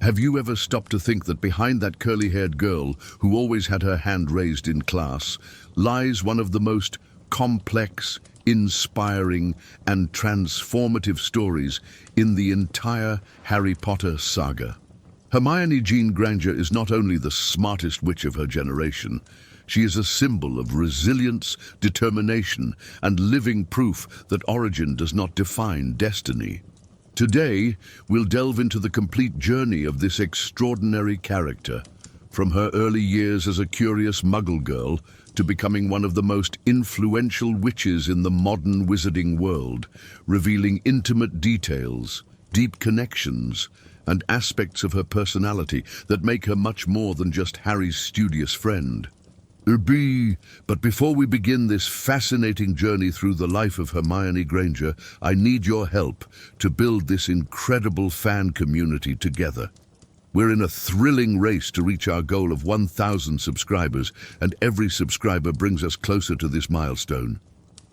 Have you ever stopped to think that behind that curly-haired girl who always had her hand raised in class lies one of the most complex, inspiring, and transformative stories in the entire Harry Potter saga? Hermione Jean Granger is not only the smartest witch of her generation, she is a symbol of resilience, determination, and living proof that origin does not define destiny. Today, we'll delve into the complete journey of this extraordinary character, from her early years as a curious Muggle girl to becoming one of the most influential witches in the modern wizarding world, revealing intimate details, deep connections, and aspects of her personality that make her much more than just Harry's studious friend. But before we begin this fascinating journey through the life of Hermione Granger, I need your help to build this incredible fan community together. We're in a thrilling race to reach our goal of 1,000 subscribers, and every subscriber brings us closer to this milestone.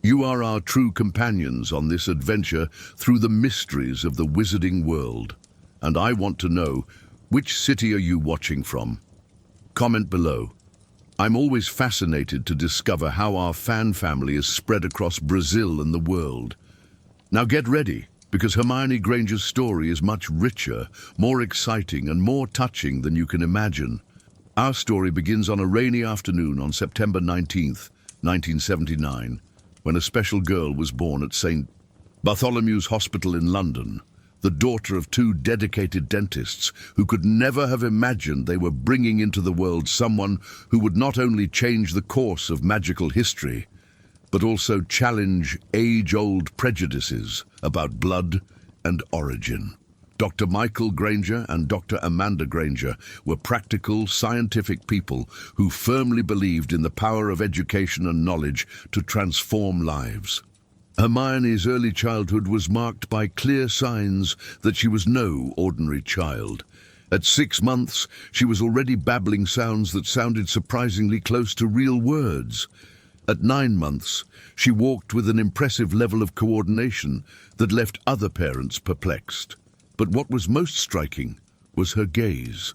You are our true companions on this adventure through the mysteries of the wizarding world. And I want to know, which city are you watching from? Comment below. I'm always fascinated to discover how our fan family is spread across Brazil and the world. Now get ready, because Hermione Granger's story is much richer, more exciting, and more touching than you can imagine. Our story begins on a rainy afternoon on September 19th, 1979, when a special girl was born at St. Bartholomew's Hospital in London, the daughter of two dedicated dentists who could never have imagined they were bringing into the world someone who would not only change the course of magical history, but also challenge age-old prejudices about blood and origin. Dr. Michael Granger and Dr. Amanda Granger were practical, scientific people who firmly believed in the power of education and knowledge to transform lives. Hermione's early childhood was marked by clear signs that she was no ordinary child. At 6 months, she was already babbling sounds that sounded surprisingly close to real words. At 9 months, she walked with an impressive level of coordination that left other parents perplexed. But what was most striking was her gaze,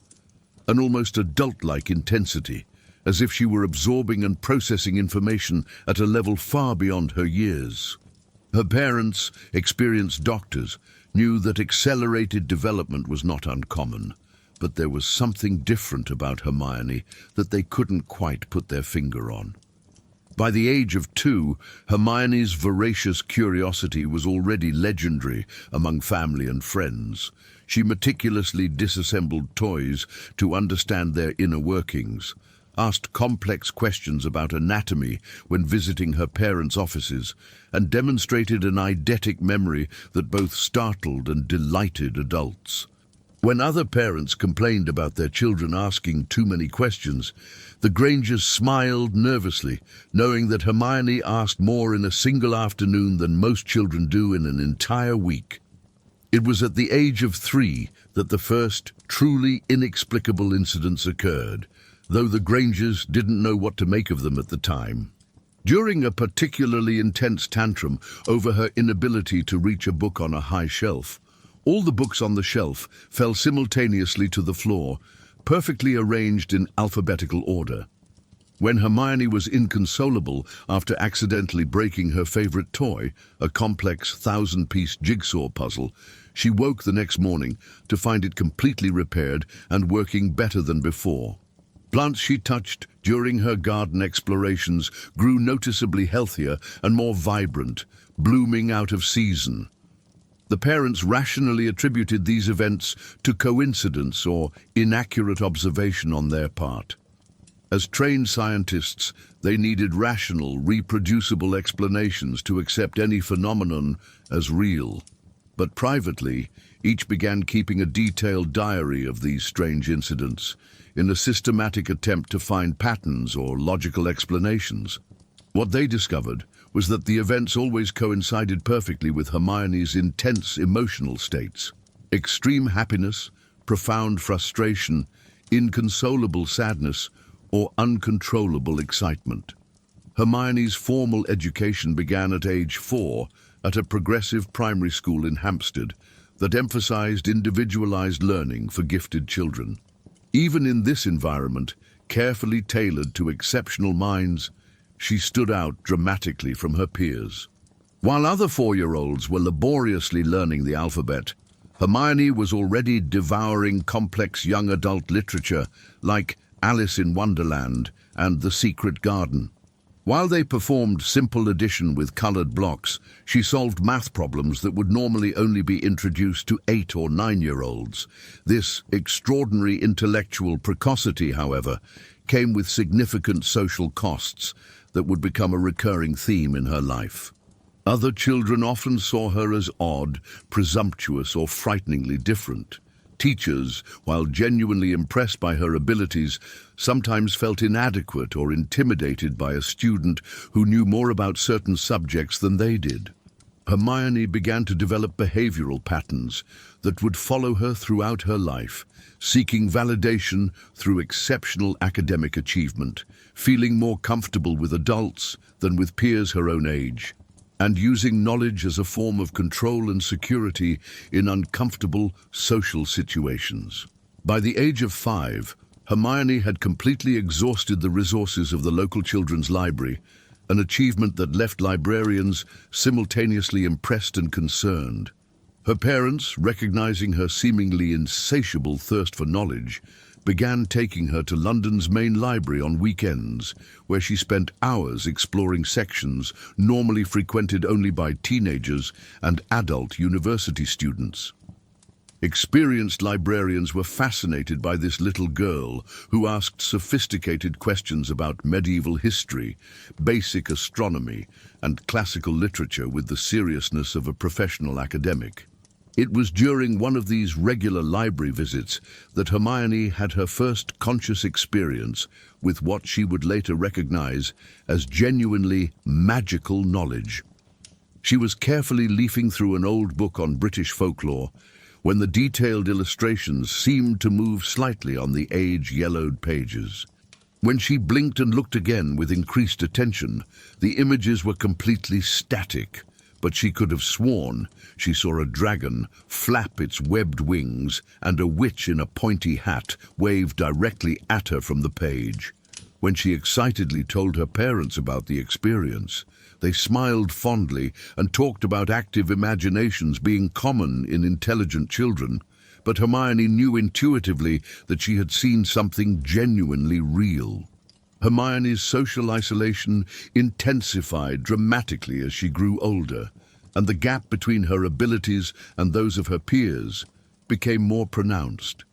an almost adult-like intensity, as if she were absorbing and processing information at a level far beyond her years. Her parents, experienced doctors, knew that accelerated development was not uncommon, but there was something different about Hermione that they couldn't quite put their finger on. By the age of 2, Hermione's voracious curiosity was already legendary among family and friends. She meticulously disassembled toys to understand their inner workings, asked complex questions about anatomy when visiting her parents' offices, and demonstrated an eidetic memory that both startled and delighted adults. When other parents complained about their children asking too many questions, the Grangers smiled nervously, knowing that Hermione asked more in a single afternoon than most children do in an entire week. It was at the age of 3 that the first truly inexplicable incidents occurred, though the Grangers didn't know what to make of them at the time. During a particularly intense tantrum over her inability to reach a book on a high shelf, all the books on the shelf fell simultaneously to the floor, perfectly arranged in alphabetical order. When Hermione was inconsolable after accidentally breaking her favorite toy, a complex 1,000-piece jigsaw puzzle, she woke the next morning to find it completely repaired and working better than before. Plants she touched during her garden explorations grew noticeably healthier and more vibrant, blooming out of season. The parents rationally attributed these events to coincidence or inaccurate observation on their part. As trained scientists, they needed rational, reproducible explanations to accept any phenomenon as real. But privately, each began keeping a detailed diary of these strange incidents, in a systematic attempt to find patterns or logical explanations. What they discovered was that the events always coincided perfectly with Hermione's intense emotional states. Extreme happiness, profound frustration, inconsolable sadness, or uncontrollable excitement. Hermione's formal education began at age 4 at a progressive primary school in Hampstead, that emphasized individualized learning for gifted children. Even in this environment, carefully tailored to exceptional minds, she stood out dramatically from her peers. While other 4-year-olds were laboriously learning the alphabet, Hermione was already devouring complex young adult literature like Alice in Wonderland and The Secret Garden. While they performed simple addition with colored blocks, she solved math problems that would normally only be introduced to 8 or 9-year-olds. This extraordinary intellectual precocity, however, came with significant social costs that would become a recurring theme in her life. Other children often saw her as odd, presumptuous, or frighteningly different. Teachers, while genuinely impressed by her abilities, sometimes felt inadequate or intimidated by a student who knew more about certain subjects than they did. Hermione began to develop behavioral patterns that would follow her throughout her life, seeking validation through exceptional academic achievement, feeling more comfortable with adults than with peers her own age, and using knowledge as a form of control and security in uncomfortable social situations. By the age of 5, Hermione had completely exhausted the resources of the local children's library, an achievement that left librarians simultaneously impressed and concerned. Her parents, recognizing her seemingly insatiable thirst for knowledge, began taking her to London's main library on weekends, where she spent hours exploring sections normally frequented only by teenagers and adult university students. Experienced librarians were fascinated by this little girl who asked sophisticated questions about medieval history, basic astronomy, and classical literature with the seriousness of a professional academic. It was during one of these regular library visits that Hermione had her first conscious experience with what she would later recognize as genuinely magical knowledge. She was carefully leafing through an old book on British folklore when the detailed illustrations seemed to move slightly on the age-yellowed pages. When she blinked and looked again with increased attention, the images were completely static, but she could have sworn she saw a dragon flap its webbed wings and a witch in a pointy hat wave directly at her from the page. When she excitedly told her parents about the experience, they smiled fondly and talked about active imaginations being common in intelligent children, but Hermione knew intuitively that she had seen something genuinely real. Hermione's social isolation intensified dramatically as she grew older, and the gap between her abilities and those of her peers became more pronounced.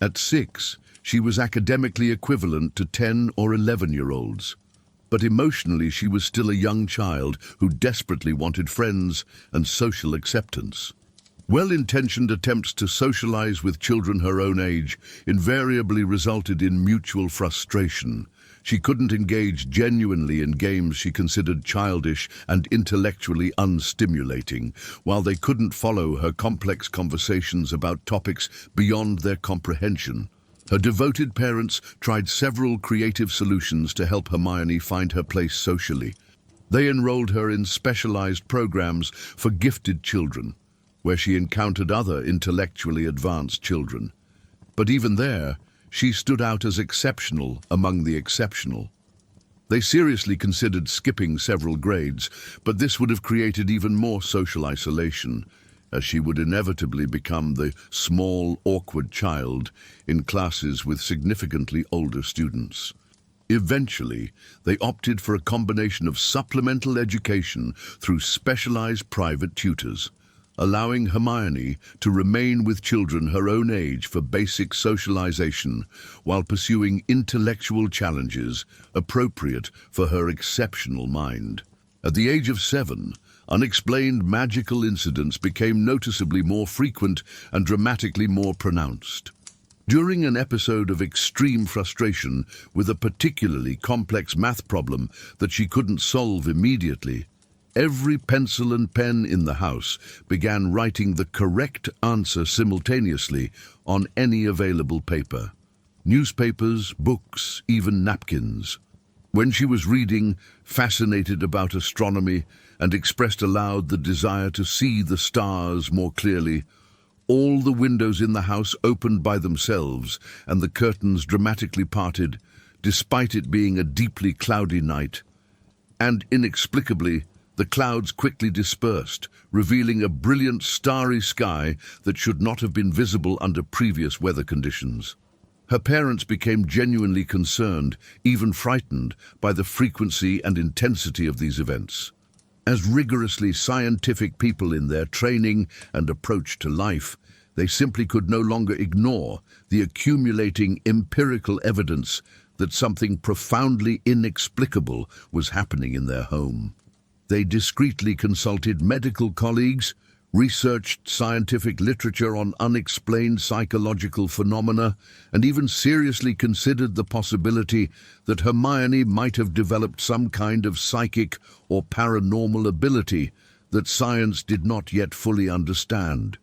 At 6, she was academically equivalent to 10 or 11-year-olds, but emotionally she was still a young child who desperately wanted friends and social acceptance. Well-intentioned attempts to socialize with children her own age invariably resulted in mutual frustration. She couldn't engage genuinely in games she considered childish and intellectually unstimulating, while they couldn't follow her complex conversations about topics beyond their comprehension. Her devoted parents tried several creative solutions to help Hermione find her place socially. They enrolled her in specialized programs for gifted children, where she encountered other intellectually advanced children. But even there, she stood out as exceptional among the exceptional. They seriously considered skipping several grades, but this would have created even more social isolation, as she would inevitably become the small, awkward child in classes with significantly older students. Eventually, they opted for a combination of supplemental education through specialized private tutors, allowing Hermione to remain with children her own age for basic socialization while pursuing intellectual challenges appropriate for her exceptional mind. At the age of 7, unexplained magical incidents became noticeably more frequent and dramatically more pronounced. During an episode of extreme frustration with a particularly complex math problem that she couldn't solve immediately, every pencil and pen in the house began writing the correct answer simultaneously on any available paper. Newspapers, books, even napkins. When she was reading, fascinated about astronomy, and expressed aloud the desire to see the stars more clearly, all the windows in the house opened by themselves and the curtains dramatically parted, despite it being a deeply cloudy night. And inexplicably, the clouds quickly dispersed, revealing a brilliant starry sky that should not have been visible under previous weather conditions. Her parents became genuinely concerned, even frightened, by the frequency and intensity of these events. As rigorously scientific people in their training and approach to life, they simply could no longer ignore the accumulating empirical evidence that something profoundly inexplicable was happening in their home. They discreetly consulted medical colleagues, researched scientific literature on unexplained psychological phenomena, and even seriously considered the possibility that Hermione might have developed some kind of psychic or paranormal ability that science did not yet fully understand.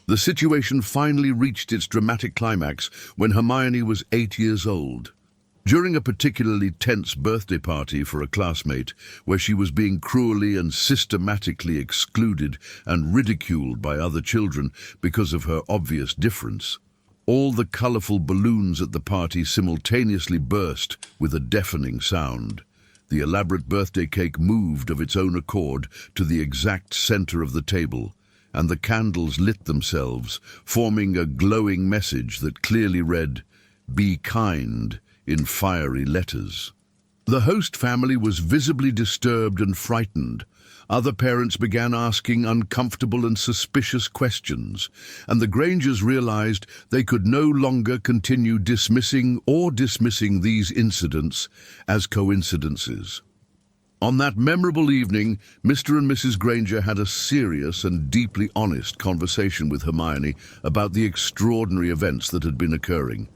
The situation finally reached its dramatic climax when Hermione was 8 years old. During a particularly tense birthday party for a classmate, where she was being cruelly and systematically excluded and ridiculed by other children because of her obvious difference, all the colorful balloons at the party simultaneously burst with a deafening sound. The elaborate birthday cake moved of its own accord to the exact center of the table, and the candles lit themselves, forming a glowing message that clearly read, "Be kind," in fiery letters. The host family was visibly disturbed and frightened. Other parents began asking uncomfortable and suspicious questions, and the Grangers realized they could no longer continue dismissing these incidents as coincidences. On that memorable evening, Mr. and Mrs. Granger had a serious and deeply honest conversation with Hermione about the extraordinary events that had been occurring.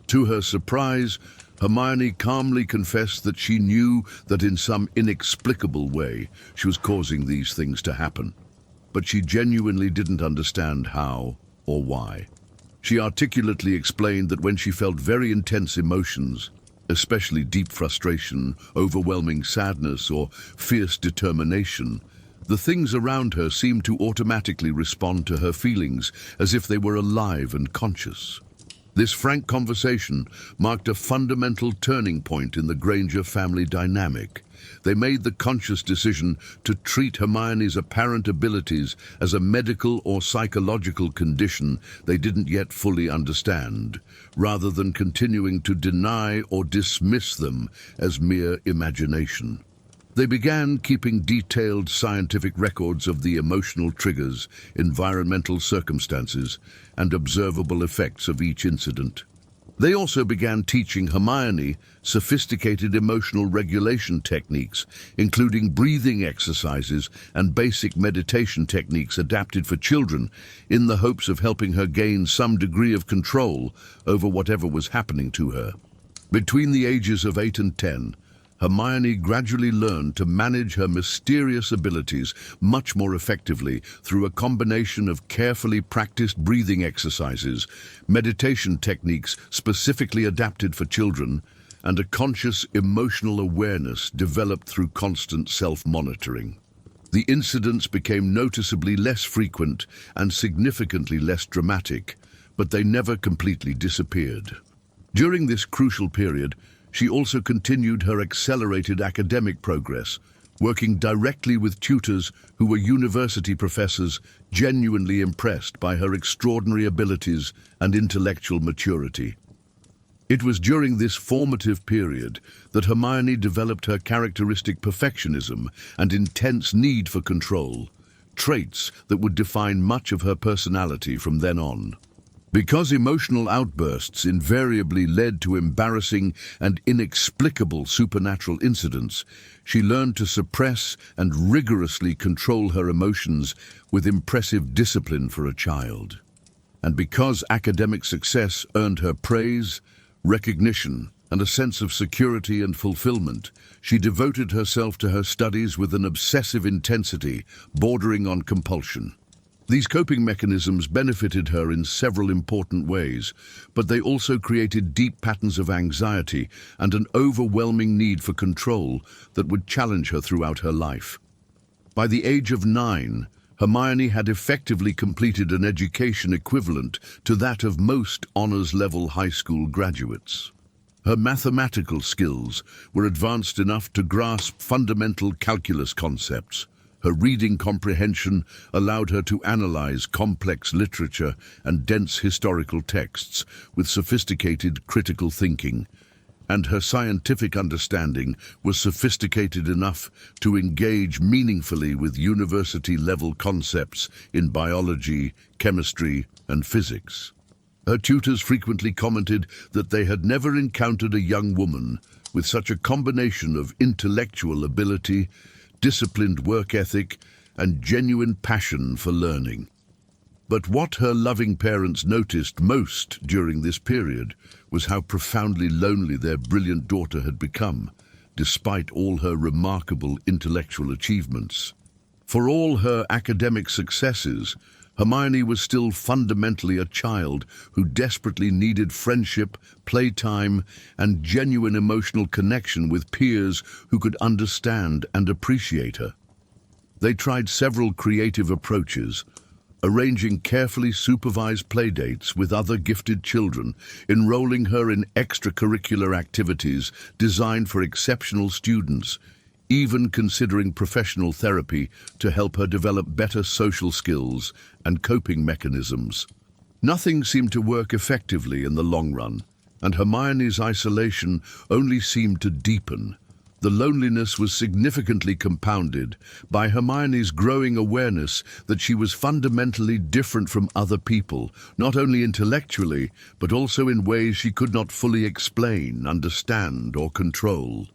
To her surprise, Hermione calmly confessed that she knew that in some inexplicable way she was causing these things to happen, but she genuinely didn't understand how or why. She articulately explained that when she felt very intense emotions, especially deep frustration, overwhelming sadness, or fierce determination, the things around her seemed to automatically respond to her feelings as if they were alive and conscious. This frank conversation marked a fundamental turning point in the Granger family dynamic. They made the conscious decision to treat Hermione's apparent abilities as a medical or psychological condition they didn't yet fully understand, rather than continuing to deny or dismiss them as mere imagination. They began keeping detailed scientific records of the emotional triggers, environmental circumstances, and observable effects of each incident. They also began teaching Hermione sophisticated emotional regulation techniques, including breathing exercises and basic meditation techniques adapted for children, in the hopes of helping her gain some degree of control over whatever was happening to her. Between the ages of 8 and 10, Hermione gradually learned to manage her mysterious abilities much more effectively through a combination of carefully practiced breathing exercises, meditation techniques specifically adapted for children, and a conscious emotional awareness developed through constant self-monitoring. The incidents became noticeably less frequent and significantly less dramatic, but they never completely disappeared. During this crucial period, she also continued her accelerated academic progress, working directly with tutors who were university professors genuinely impressed by her extraordinary abilities and intellectual maturity. It was during this formative period that Hermione developed her characteristic perfectionism and intense need for control, traits that would define much of her personality from then on. Because emotional outbursts invariably led to embarrassing and inexplicable supernatural incidents, she learned to suppress and rigorously control her emotions with impressive discipline for a child. And because academic success earned her praise, recognition, and a sense of security and fulfillment, she devoted herself to her studies with an obsessive intensity bordering on compulsion. These coping mechanisms benefited her in several important ways, but they also created deep patterns of anxiety and an overwhelming need for control that would challenge her throughout her life. By the age of 9, Hermione had effectively completed an education equivalent to that of most honors-level high school graduates. Her mathematical skills were advanced enough to grasp fundamental calculus concepts. Her reading comprehension allowed her to analyze complex literature and dense historical texts with sophisticated critical thinking, and her scientific understanding was sophisticated enough to engage meaningfully with university-level concepts in biology, chemistry, and physics. Her tutors frequently commented that they had never encountered a young woman with such a combination of intellectual ability, disciplined work ethic, and genuine passion for learning. But what her loving parents noticed most during this period was how profoundly lonely their brilliant daughter had become, despite all her remarkable intellectual achievements. For all her academic successes, Hermione was still fundamentally a child who desperately needed friendship, playtime, and genuine emotional connection with peers who could understand and appreciate her. They tried several creative approaches, arranging carefully supervised playdates with other gifted children, enrolling her in extracurricular activities designed for exceptional students, even considering professional therapy to help her develop better social skills and coping mechanisms. Nothing seemed to work effectively in the long run, and Hermione's isolation only seemed to deepen. The loneliness was significantly compounded by Hermione's growing awareness that she was fundamentally different from other people, not only intellectually, but also in ways she could not fully explain, understand, or control.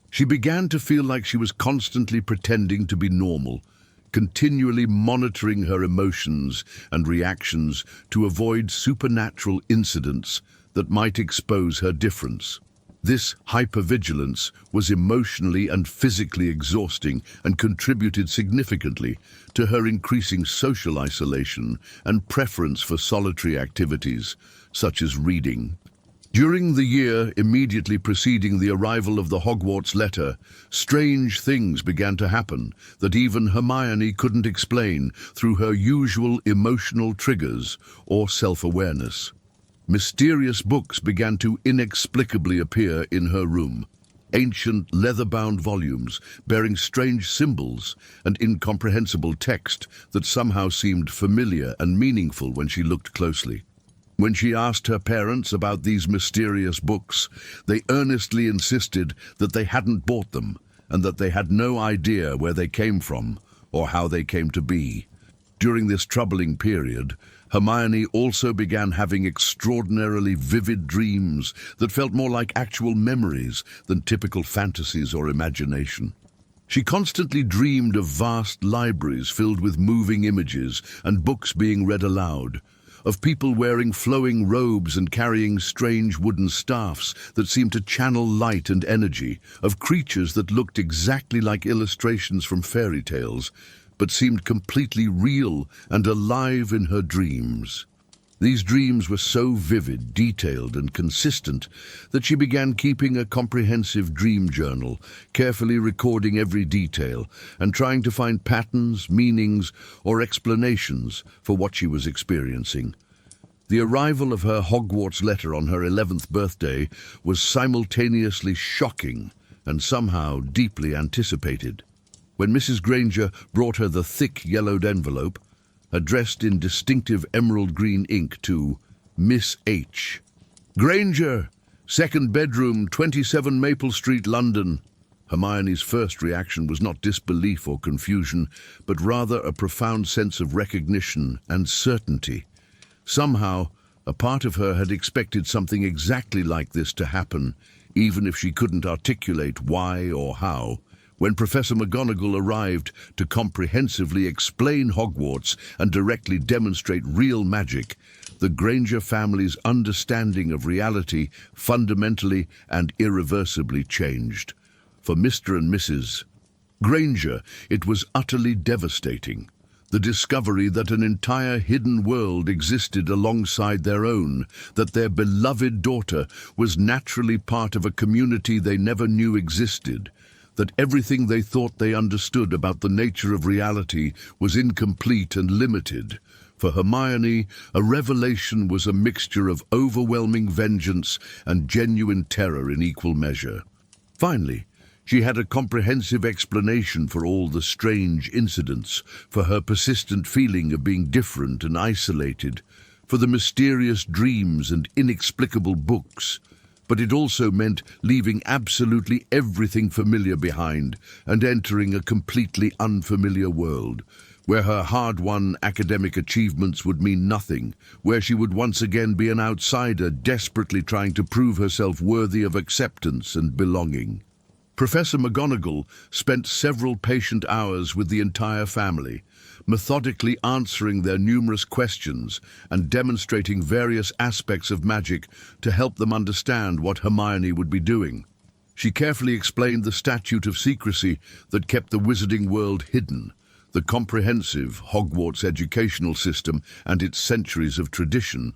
She began to feel like she was constantly pretending to be normal, continually monitoring her emotions and reactions to avoid supernatural incidents that might expose her difference. This hypervigilance was emotionally and physically exhausting and contributed significantly to her increasing social isolation and preference for solitary activities, such as reading. During the year immediately preceding the arrival of the Hogwarts letter, strange things began to happen that even Hermione couldn't explain through her usual emotional triggers or self-awareness. Mysterious books began to inexplicably appear in her room, ancient leather-bound volumes bearing strange symbols and incomprehensible text that somehow seemed familiar and meaningful when she looked closely. When she asked her parents about these mysterious books, they earnestly insisted that they hadn't bought them and that they had no idea where they came from or how they came to be. During this troubling period, Hermione also began having extraordinarily vivid dreams that felt more like actual memories than typical fantasies or imagination. She constantly dreamed of vast libraries filled with moving images and books being read aloud, of people wearing flowing robes and carrying strange wooden staffs that seemed to channel light and energy, of creatures that looked exactly like illustrations from fairy tales, but seemed completely real and alive in her dreams. These dreams were so vivid, detailed, and consistent that she began keeping a comprehensive dream journal, carefully recording every detail and trying to find patterns, meanings, or explanations for what she was experiencing. The arrival of her Hogwarts letter on her 11th birthday was simultaneously shocking and somehow deeply anticipated. When Mrs. Granger brought her the thick yellowed envelope, addressed in distinctive emerald green ink to Miss H. Granger, second bedroom, 27 Maple Street, London. Hermione's first reaction was not disbelief or confusion, but rather a profound sense of recognition and certainty. Somehow, a part of her had expected something exactly like this to happen, even if she couldn't articulate why or how. When Professor McGonagall arrived to comprehensively explain Hogwarts and directly demonstrate real magic, the Granger family's understanding of reality fundamentally and irreversibly changed. For Mr. and Mrs. Granger, it was utterly devastating. The discovery that an entire hidden world existed alongside their own, that their beloved daughter was naturally part of a community they never knew existed, that everything they thought they understood about the nature of reality was incomplete and limited. For Hermione, a revelation was a mixture of overwhelming vengeance and genuine terror in equal measure. Finally, she had a comprehensive explanation for all the strange incidents, for her persistent feeling of being different and isolated, for the mysterious dreams and inexplicable books. But it also meant leaving absolutely everything familiar behind and entering a completely unfamiliar world, where her hard-won academic achievements would mean nothing, where she would once again be an outsider desperately trying to prove herself worthy of acceptance and belonging. Professor McGonagall spent several patient hours with the entire family, methodically answering their numerous questions and demonstrating various aspects of magic to help them understand what Hermione would be doing. She carefully explained the statute of secrecy that kept the wizarding world hidden, the comprehensive Hogwarts educational system and its centuries of tradition,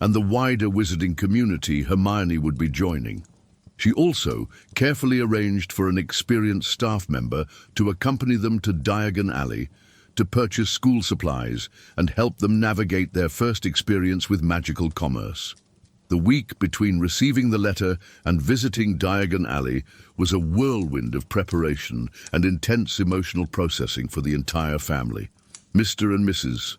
and the wider wizarding community Hermione would be joining. She also carefully arranged for an experienced staff member to accompany them to Diagon Alley to purchase school supplies and help them navigate their first experience with magical commerce. The week between receiving the letter and visiting Diagon Alley was a whirlwind of preparation and intense emotional processing for the entire family. Mr. and Mrs.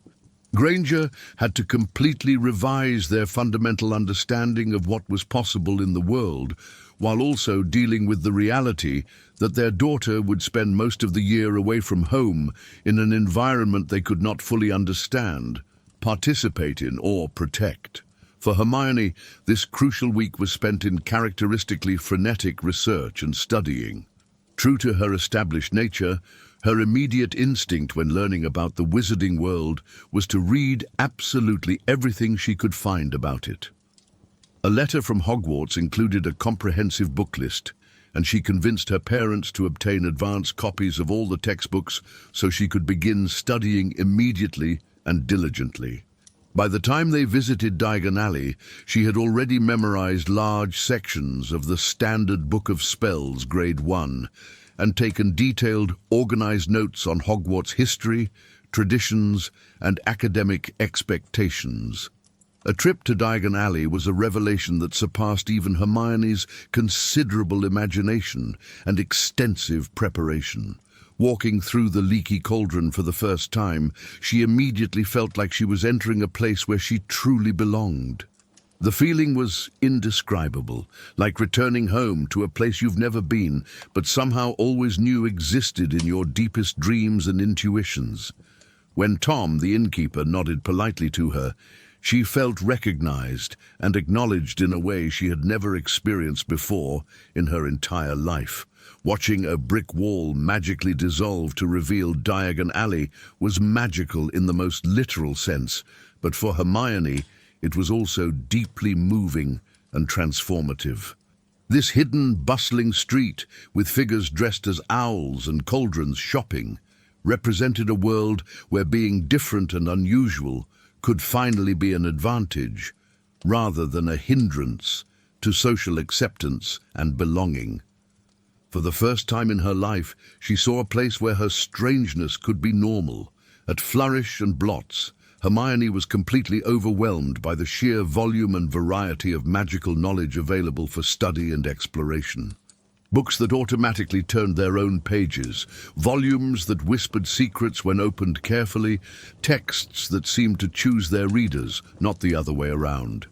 Granger had to completely revise their fundamental understanding of what was possible in the world, while also dealing with the reality that their daughter would spend most of the year away from home in an environment they could not fully understand, participate in, or protect. For Hermione, this crucial week was spent in characteristically frenetic research and studying. True to her established nature, her immediate instinct when learning about the wizarding world was to read absolutely everything she could find about it. A letter from Hogwarts included a comprehensive book list, and she convinced her parents to obtain advance copies of all the textbooks so she could begin studying immediately and diligently. By the time they visited Diagon Alley, she had already memorized large sections of the Standard Book of Spells, Grade 1, and taken detailed, organized notes on Hogwarts history, traditions, and academic expectations. A trip to Diagon Alley was a revelation that surpassed even Hermione's considerable imagination and extensive preparation. Walking through the leaky cauldron for the first time, she immediately felt like she was entering a place where she truly belonged. The feeling was indescribable, like returning home to a place you've never been, but somehow always knew existed in your deepest dreams and intuitions. When Tom, the innkeeper, nodded politely to her, she felt recognized and acknowledged in a way she had never experienced before in her entire life. Watching a brick wall magically dissolve to reveal Diagon Alley was magical in the most literal sense, but for Hermione, it was also deeply moving and transformative. This hidden, bustling street, with figures dressed as owls and cauldrons shopping, represented a world where being different and unusual could finally be an advantage, rather than a hindrance to social acceptance and belonging. For the first time in her life, she saw a place where her strangeness could be normal. At Flourish and Blots, Hermione was completely overwhelmed by the sheer volume and variety of magical knowledge available for study and exploration. Books that automatically turned their own pages, volumes that whispered secrets when opened carefully, texts that seemed to choose their readers, not the other way around.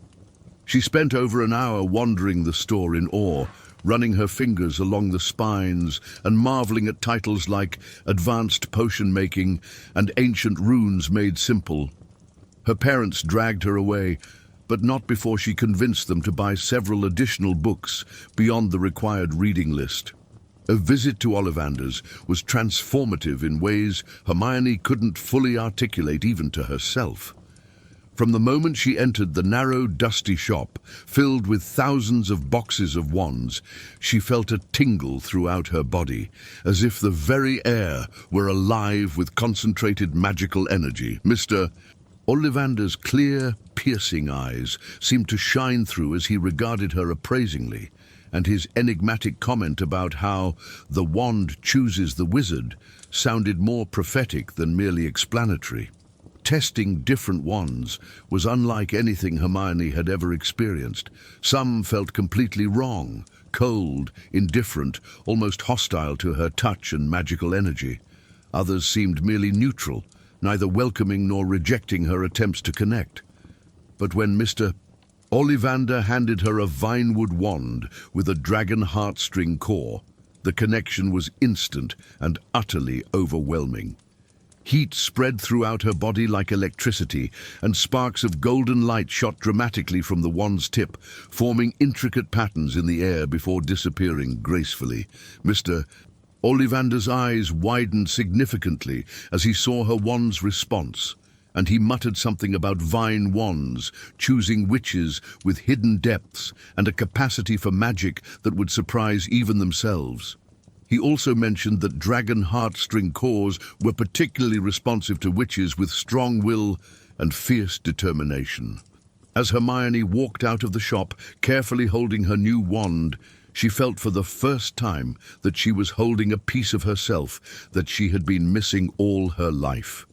She spent over an hour wandering the store in awe, running her fingers along the spines and marveling at titles like Advanced Potion Making and Ancient Runes Made Simple. Her parents dragged her away, but not before she convinced them to buy several additional books beyond the required reading list. A visit to Ollivander's was transformative in ways Hermione couldn't fully articulate even to herself. From the moment she entered the narrow, dusty shop, filled with thousands of boxes of wands, she felt a tingle throughout her body, as if the very air were alive with concentrated magical energy. Mr. Ollivander's clear, piercing eyes seemed to shine through as he regarded her appraisingly, and his enigmatic comment about how the wand chooses the wizard sounded more prophetic than merely explanatory. Testing different wands was unlike anything Hermione had ever experienced. Some felt completely wrong, cold, indifferent, almost hostile to her touch and magical energy. Others seemed merely neutral, neither welcoming nor rejecting her attempts to connect. But when Mr. Ollivander handed her a vinewood wand with a dragon heartstring core, the connection was instant and utterly overwhelming. Heat spread throughout her body like electricity, and sparks of golden light shot dramatically from the wand's tip, forming intricate patterns in the air before disappearing gracefully. Mr. Ollivander's eyes widened significantly as he saw her wand's response, and he muttered something about vine wands, choosing witches with hidden depths and a capacity for magic that would surprise even themselves. He also mentioned that dragon heartstring cores were particularly responsive to witches with strong will and fierce determination. As Hermione walked out of the shop, carefully holding her new wand, she felt for the first time that she was holding a piece of herself that she had been missing all her life.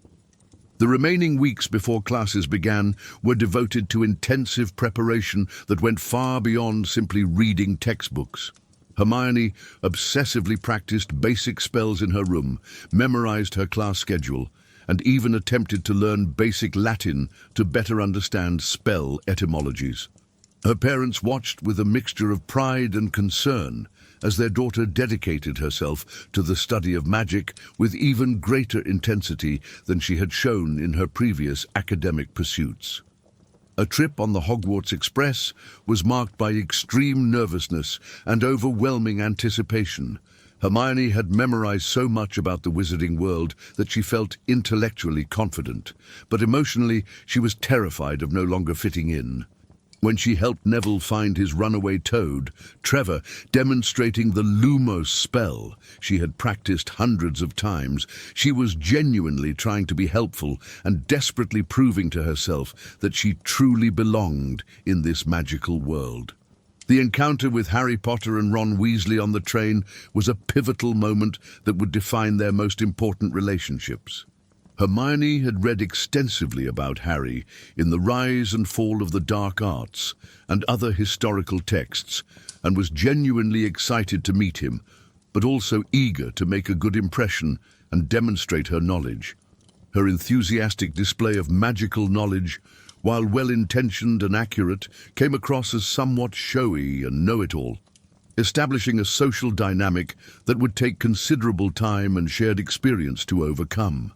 The remaining weeks before classes began were devoted to intensive preparation that went far beyond simply reading textbooks. Hermione obsessively practiced basic spells in her room, memorized her class schedule, and even attempted to learn basic Latin to better understand spell etymologies. Her parents watched with a mixture of pride and concern as their daughter dedicated herself to the study of magic with even greater intensity than she had shown in her previous academic pursuits. A trip on the Hogwarts Express was marked by extreme nervousness and overwhelming anticipation. Hermione had memorized so much about the wizarding world that she felt intellectually confident, but emotionally she was terrified of no longer fitting in. When she helped Neville find his runaway toad, Trevor demonstrating the Lumos spell she had practiced hundreds of times, she was genuinely trying to be helpful and desperately proving to herself that she truly belonged in this magical world. The encounter with Harry Potter and Ron Weasley on the train was a pivotal moment that would define their most important relationships. Hermione had read extensively about Harry in The Rise and Fall of the Dark Arts and other historical texts, and was genuinely excited to meet him, but also eager to make a good impression and demonstrate her knowledge. Her enthusiastic display of magical knowledge, while well-intentioned and accurate, came across as somewhat showy and know-it-all, establishing a social dynamic that would take considerable time and shared experience to overcome.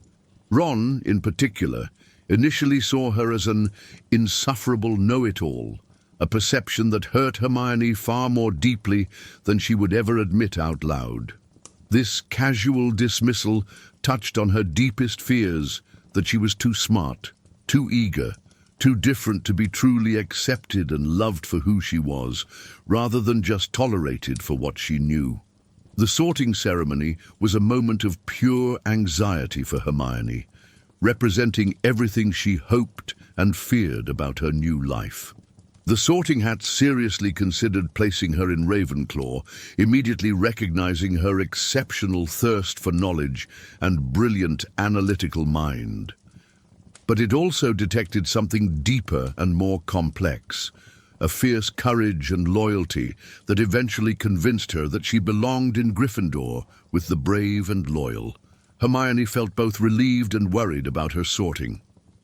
Ron, in particular, initially saw her as an insufferable know-it-all, a perception that hurt Hermione far more deeply than she would ever admit out loud. This casual dismissal touched on her deepest fears that she was too smart, too eager, too different to be truly accepted and loved for who she was, rather than just tolerated for what she knew. The sorting ceremony was a moment of pure anxiety for Hermione, representing everything she hoped and feared about her new life. The Sorting Hat seriously considered placing her in Ravenclaw, immediately recognizing her exceptional thirst for knowledge and brilliant analytical mind. But it also detected something deeper and more complex, a fierce courage and loyalty that eventually convinced her that she belonged in Gryffindor with the brave and loyal. Hermione felt both relieved and worried about her sorting.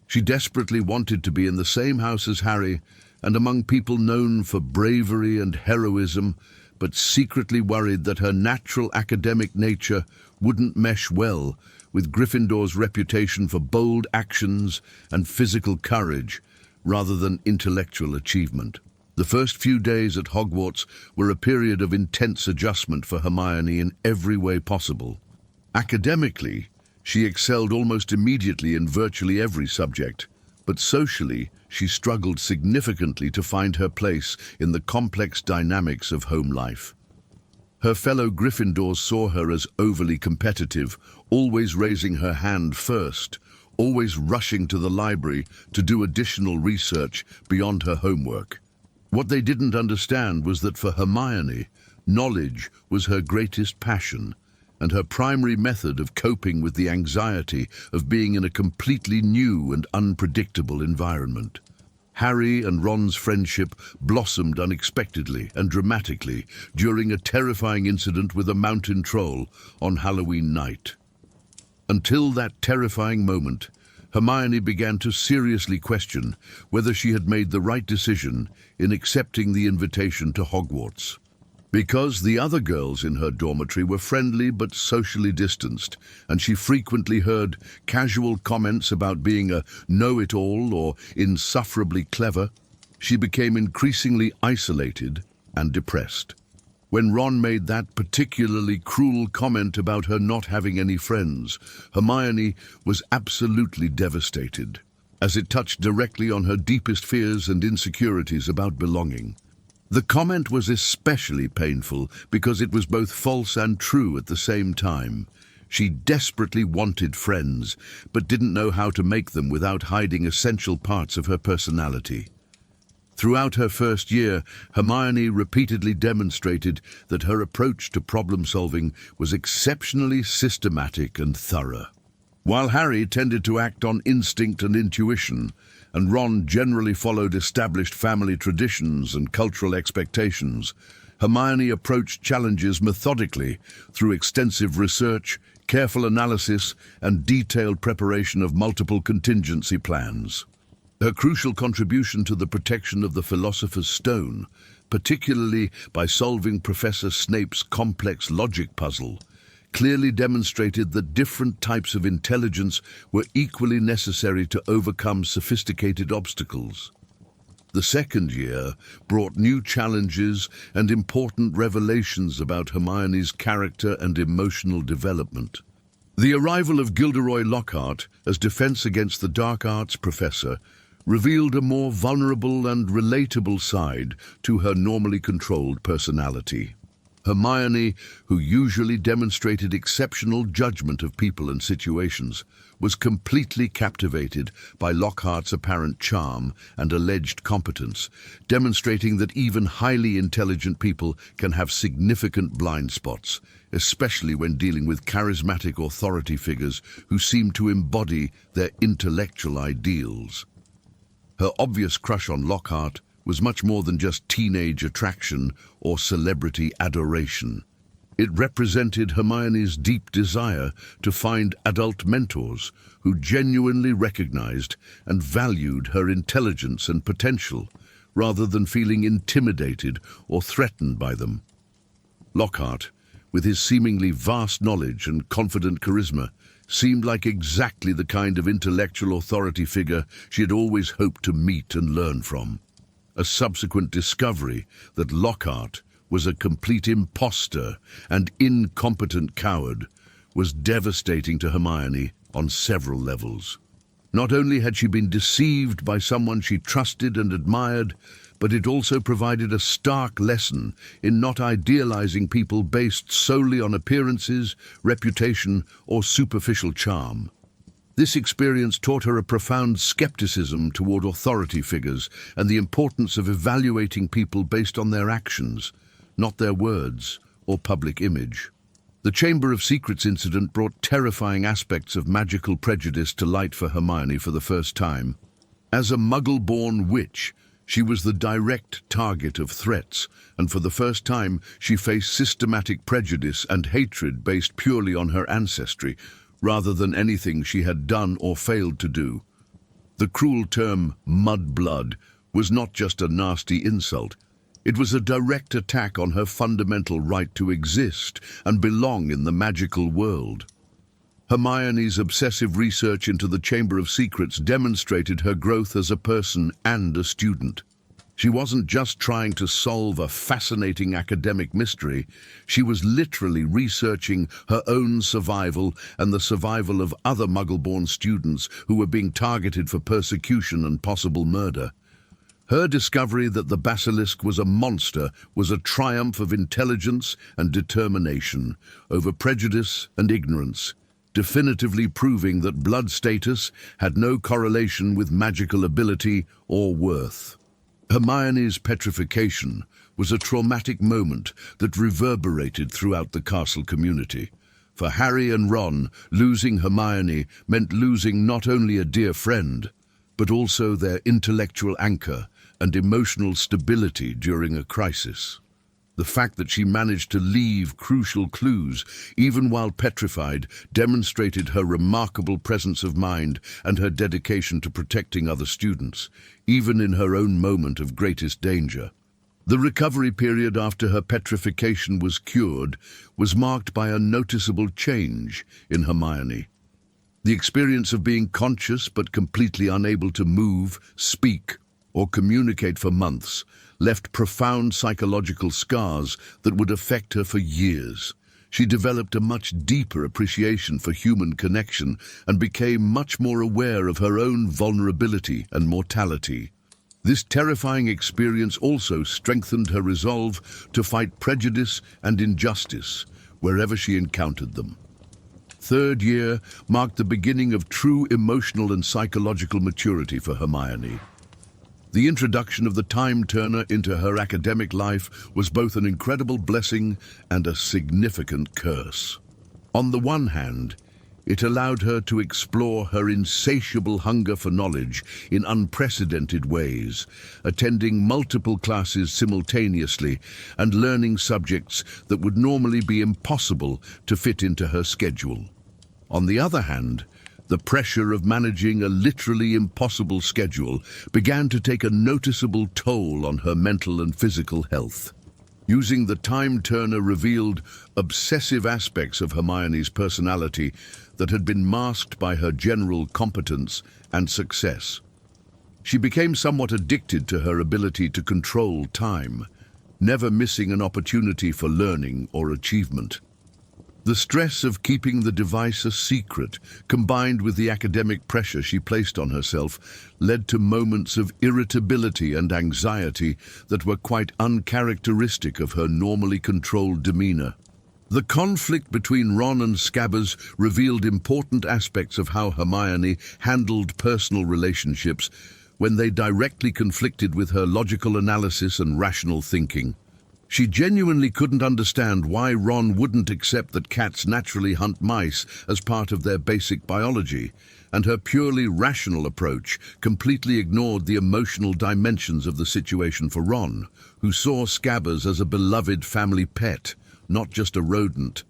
She desperately wanted to be in the same house as Harry and among people known for bravery and heroism, but secretly worried that her natural academic nature wouldn't mesh well with Gryffindor's reputation for bold actions and physical courage rather than intellectual achievement. The first few days at Hogwarts were a period of intense adjustment for Hermione in every way possible. Academically, she excelled almost immediately in virtually every subject, but socially, she struggled significantly to find her place in the complex dynamics of home life. Her fellow Gryffindors saw her as overly competitive, always raising her hand first, always rushing to the library to do additional research beyond her homework. What they didn't understand was that for Hermione, knowledge was her greatest passion and her primary method of coping with the anxiety of being in a completely new and unpredictable environment. Harry and Ron's friendship blossomed unexpectedly and dramatically during a terrifying incident with a mountain troll on Halloween night. Until that terrifying moment, Hermione began to seriously question whether she had made the right decision in accepting the invitation to Hogwarts. Because the other girls in her dormitory were friendly but socially distanced, and she frequently heard casual comments about being a know-it-all or insufferably clever, she became increasingly isolated and depressed. When Ron made that particularly cruel comment about her not having any friends, Hermione was absolutely devastated, as it touched directly on her deepest fears and insecurities about belonging. The comment was especially painful because it was both false and true at the same time. She desperately wanted friends, but didn't know how to make them without hiding essential parts of her personality. Throughout her first year, Hermione repeatedly demonstrated that her approach to problem-solving was exceptionally systematic and thorough. While Harry tended to act on instinct and intuition, and Ron generally followed established family traditions and cultural expectations, Hermione approached challenges methodically through extensive research, careful analysis, and detailed preparation of multiple contingency plans. Her crucial contribution to the protection of the Philosopher's Stone, particularly by solving Professor Snape's complex logic puzzle, clearly demonstrated that different types of intelligence were equally necessary to overcome sophisticated obstacles. The second year brought new challenges and important revelations about Hermione's character and emotional development. The arrival of Gilderoy Lockhart as defense against the dark arts professor revealed a more vulnerable and relatable side to her normally controlled personality. Hermione, who usually demonstrated exceptional judgment of people and situations, was completely captivated by Lockhart's apparent charm and alleged competence, demonstrating that even highly intelligent people can have significant blind spots, especially when dealing with charismatic authority figures who seem to embody their intellectual ideals. Her obvious crush on Lockhart was much more than just teenage attraction or celebrity adoration. It represented Hermione's deep desire to find adult mentors who genuinely recognized and valued her intelligence and potential, rather than feeling intimidated or threatened by them. Lockhart, with his seemingly vast knowledge and confident charisma, seemed like exactly the kind of intellectual authority figure she had always hoped to meet and learn from. A subsequent discovery that Lockhart was a complete imposter and incompetent coward was devastating to Hermione on several levels. Not only had she been deceived by someone she trusted and admired, but it also provided a stark lesson in not idealizing people based solely on appearances, reputation, or superficial charm. This experience taught her a profound skepticism toward authority figures and the importance of evaluating people based on their actions, not their words or public image. The Chamber of Secrets incident brought terrifying aspects of magical prejudice to light for Hermione for the first time. As a Muggle-born witch, she was the direct target of threats, and for the first time she faced systematic prejudice and hatred based purely on her ancestry, rather than anything she had done or failed to do. The cruel term mudblood was not just a nasty insult. It was a direct attack on her fundamental right to exist and belong in the magical world. Hermione's obsessive research into the Chamber of Secrets demonstrated her growth as a person and a student. She wasn't just trying to solve a fascinating academic mystery, she was literally researching her own survival and the survival of other Muggle-born students who were being targeted for persecution and possible murder. Her discovery that the basilisk was a monster was a triumph of intelligence and determination over prejudice and ignorance, definitively proving that blood status had no correlation with magical ability or worth. Hermione's petrification was a traumatic moment that reverberated throughout the castle community. For Harry and Ron, losing Hermione meant losing not only a dear friend, but also their intellectual anchor and emotional stability during a crisis. The fact that she managed to leave crucial clues, even while petrified, demonstrated her remarkable presence of mind and her dedication to protecting other students, even in her own moment of greatest danger. The recovery period after her petrification was cured was marked by a noticeable change in Hermione. The experience of being conscious but completely unable to move, speak, or communicate for months left profound psychological scars that would affect her for years. She developed a much deeper appreciation for human connection and became much more aware of her own vulnerability and mortality. This terrifying experience also strengthened her resolve to fight prejudice and injustice wherever she encountered them. Third year marked the beginning of true emotional and psychological maturity for Hermione. The introduction of the Time Turner into her academic life was both an incredible blessing and a significant curse. On the one hand, it allowed her to explore her insatiable hunger for knowledge in unprecedented ways, attending multiple classes simultaneously and learning subjects that would normally be impossible to fit into her schedule. On the other hand, the pressure of managing a literally impossible schedule began to take a noticeable toll on her mental and physical health. Using the Time Turner revealed obsessive aspects of Hermione's personality that had been masked by her general competence and success. She became somewhat addicted to her ability to control time, never missing an opportunity for learning or achievement. The stress of keeping the device a secret, combined with the academic pressure she placed on herself, led to moments of irritability and anxiety that were quite uncharacteristic of her normally controlled demeanor. The conflict between Ron and Scabbers revealed important aspects of how Hermione handled personal relationships when they directly conflicted with her logical analysis and rational thinking. She genuinely couldn't understand why Ron wouldn't accept that cats naturally hunt mice as part of their basic biology, and her purely rational approach completely ignored the emotional dimensions of the situation for Ron, who saw Scabbers as a beloved family pet, not just a rodent.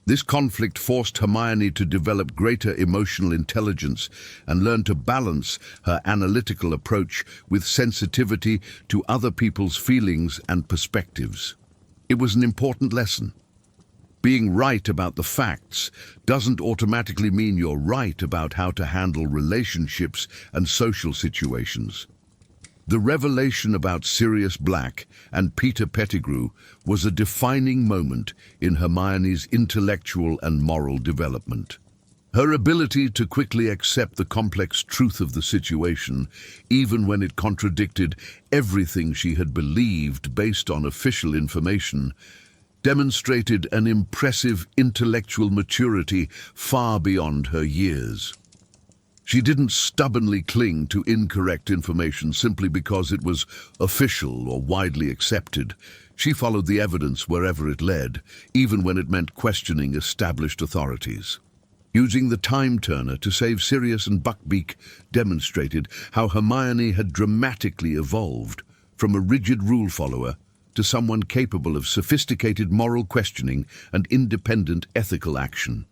This conflict forced Hermione to develop greater emotional intelligence and learn to balance her analytical approach with sensitivity to other people's feelings and perspectives. It was an important lesson. Being right about the facts doesn't automatically mean you're right about how to handle relationships and social situations. The revelation about Sirius Black and Peter Pettigrew was a defining moment in Hermione's intellectual and moral development. Her ability to quickly accept the complex truth of the situation, even when it contradicted everything she had believed based on official information, demonstrated an impressive intellectual maturity far beyond her years. She didn't stubbornly cling to incorrect information simply because it was official or widely accepted. She followed the evidence wherever it led, even when it meant questioning established authorities. Using the Time Turner to save Sirius and Buckbeak demonstrated how Hermione had dramatically evolved from a rigid rule follower to someone capable of sophisticated moral questioning and independent ethical action.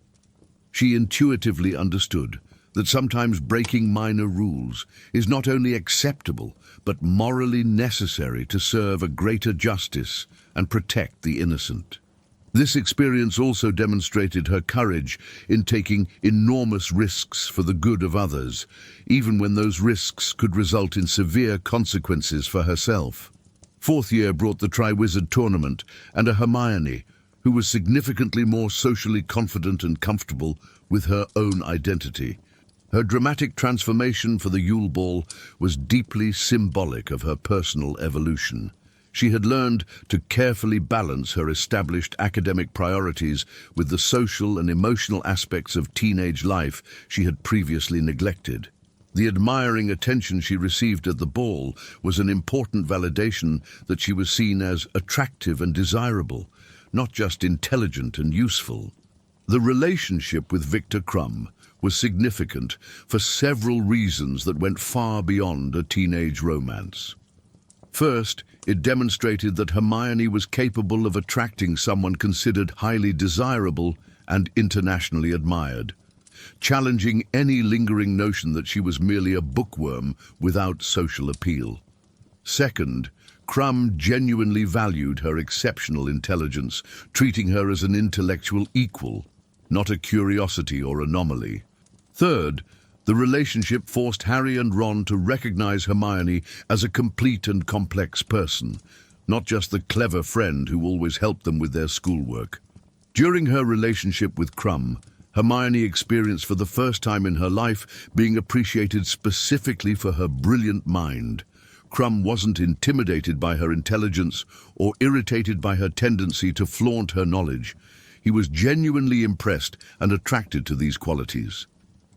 She intuitively understood that sometimes breaking minor rules is not only acceptable, but morally necessary to serve a greater justice and protect the innocent. This experience also demonstrated her courage in taking enormous risks for the good of others, even when those risks could result in severe consequences for herself. Fourth year brought the Triwizard Tournament and a Hermione who was significantly more socially confident and comfortable with her own identity. Her dramatic transformation for the Yule Ball was deeply symbolic of her personal evolution. She had learned to carefully balance her established academic priorities with the social and emotional aspects of teenage life she had previously neglected. The admiring attention she received at the ball was an important validation that she was seen as attractive and desirable, not just intelligent and useful. The relationship with Victor Krum was significant for several reasons that went far beyond a teenage romance. First, it demonstrated that Hermione was capable of attracting someone considered highly desirable and internationally admired, challenging any lingering notion that she was merely a bookworm without social appeal. Second, Krum genuinely valued her exceptional intelligence, treating her as an intellectual equal, not a curiosity or anomaly. Third, the relationship forced Harry and Ron to recognize Hermione as a complete and complex person, not just the clever friend who always helped them with their schoolwork. During her relationship with Krum, Hermione experienced for the first time in her life being appreciated specifically for her brilliant mind. Krum wasn't intimidated by her intelligence or irritated by her tendency to flaunt her knowledge. He was genuinely impressed and attracted to these qualities.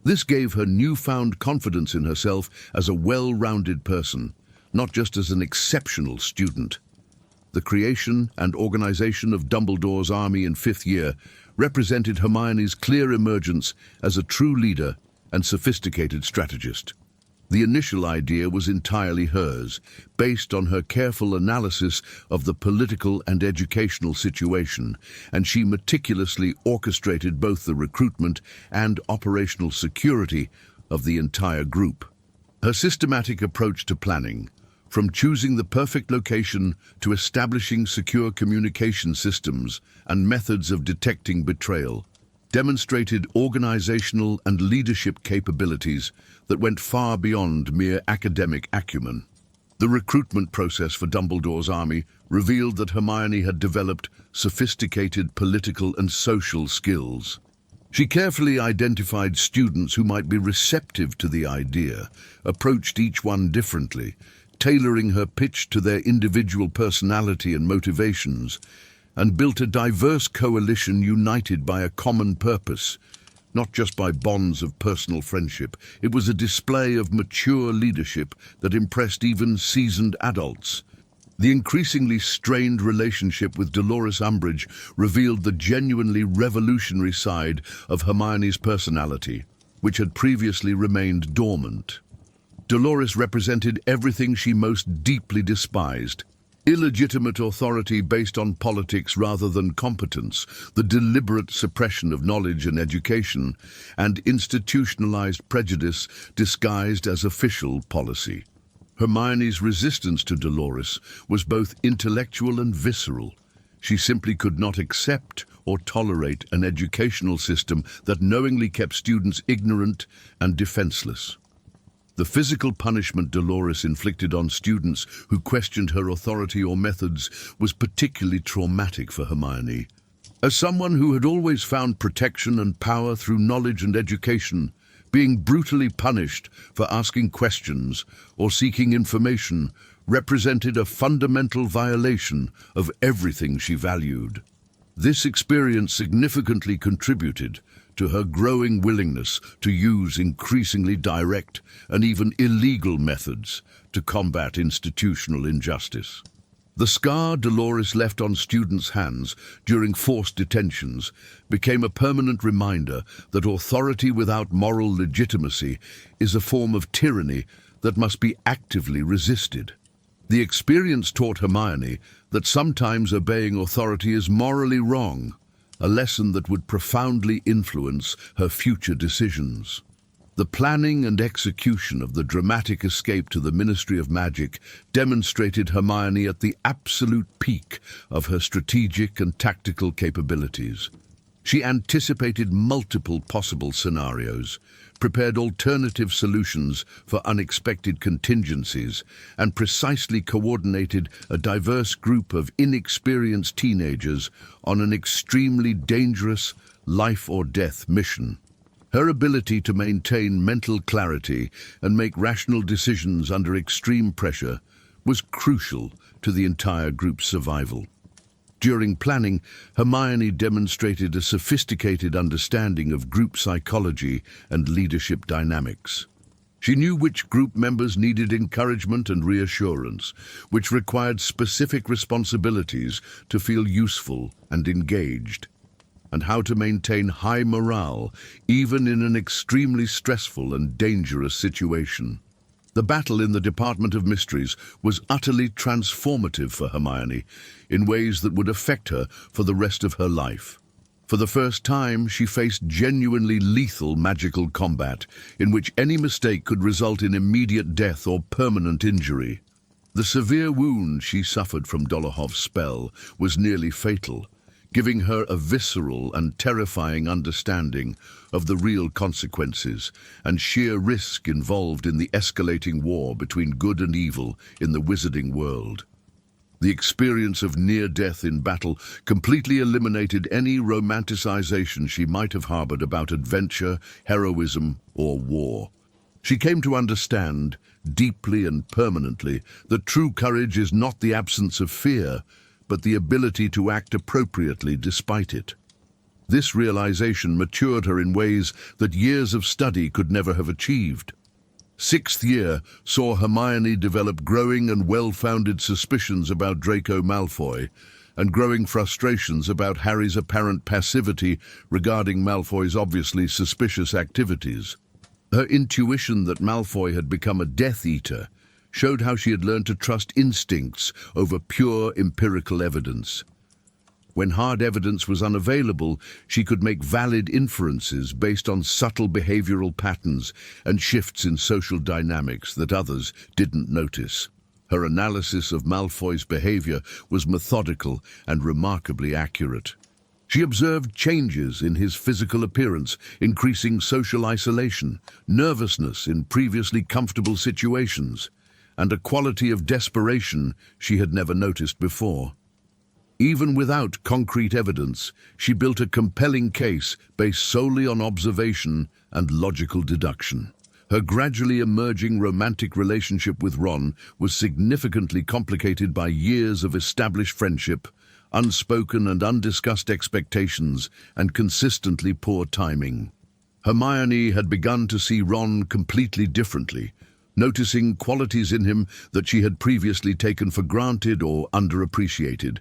This gave her newfound confidence in herself as a well-rounded person, not just as an exceptional student. The creation and organization of Dumbledore's army in fifth year represented Hermione's clear emergence as a true leader and sophisticated strategist. The initial idea was entirely hers, based on her careful analysis of the political and educational situation, and she meticulously orchestrated both the recruitment and operational security of the entire group. Her systematic approach to planning, from choosing the perfect location to establishing secure communication systems and methods of detecting betrayal, demonstrated organizational and leadership capabilities that went far beyond mere academic acumen. The recruitment process for Dumbledore's army revealed that Hermione had developed sophisticated political and social skills. She carefully identified students who might be receptive to the idea, approached each one differently, tailoring her pitch to their individual personality and motivations, and built a diverse coalition united by a common purpose, not just by bonds of personal friendship. It was a display of mature leadership that impressed even seasoned adults. The increasingly strained relationship with Dolores Umbridge revealed the genuinely revolutionary side of Hermione's personality, which had previously remained dormant. Dolores represented everything she most deeply despised: illegitimate authority based on politics rather than competence, the deliberate suppression of knowledge and education, and institutionalized prejudice disguised as official policy. Hermione's resistance to Dolores was both intellectual and visceral. She simply could not accept or tolerate an educational system that knowingly kept students ignorant and defenseless. The physical punishment Dolores inflicted on students who questioned her authority or methods was particularly traumatic for Hermione. As someone who had always found protection and power through knowledge and education, being brutally punished for asking questions or seeking information represented a fundamental violation of everything she valued. This experience significantly contributed to her growing willingness to use increasingly direct and even illegal methods to combat institutional injustice. The scar Dolores left on students' hands during forced detentions became a permanent reminder that authority without moral legitimacy is a form of tyranny that must be actively resisted. The experience taught Hermione that sometimes obeying authority is morally wrong, a lesson that would profoundly influence her future decisions. The planning and execution of the dramatic escape to the Ministry of Magic demonstrated Hermione at the absolute peak of her strategic and tactical capabilities. She anticipated multiple possible scenarios, prepared alternative solutions for unexpected contingencies, and precisely coordinated a diverse group of inexperienced teenagers on an extremely dangerous life-or-death mission. Her ability to maintain mental clarity and make rational decisions under extreme pressure was crucial to the entire group's survival. During planning, Hermione demonstrated a sophisticated understanding of group psychology and leadership dynamics. She knew which group members needed encouragement and reassurance, which required specific responsibilities to feel useful and engaged, and how to maintain high morale even in an extremely stressful and dangerous situation. The battle in the Department of Mysteries was utterly transformative for Hermione in ways that would affect her for the rest of her life. For the first time, she faced genuinely lethal magical combat, in which any mistake could result in immediate death or permanent injury. The severe wound she suffered from Dolohov's spell was nearly fatal, giving her a visceral and terrifying understanding of the real consequences and sheer risk involved in the escalating war between good and evil in the wizarding world. The experience of near death in battle completely eliminated any romanticization she might have harbored about adventure, heroism, or war. She came to understand, deeply and permanently, that true courage is not the absence of fear, but the ability to act appropriately despite it. This realization matured her in ways that years of study could never have achieved. Sixth year saw Hermione develop growing and well-founded suspicions about Draco Malfoy, and growing frustrations about Harry's apparent passivity regarding Malfoy's obviously suspicious activities. Her intuition that Malfoy had become a Death Eater showed how she had learned to trust instincts over pure empirical evidence. When hard evidence was unavailable, she could make valid inferences based on subtle behavioral patterns and shifts in social dynamics that others didn't notice. Her analysis of Malfoy's behavior was methodical and remarkably accurate. She observed changes in his physical appearance, increasing social isolation, nervousness in previously comfortable situations, and a quality of desperation she had never noticed before. Even without concrete evidence, she built a compelling case based solely on observation and logical deduction. Her gradually emerging romantic relationship with Ron was significantly complicated by years of established friendship, unspoken and undiscussed expectations, and consistently poor timing. Hermione had begun to see Ron completely differently, noticing qualities in him that she had previously taken for granted or underappreciated.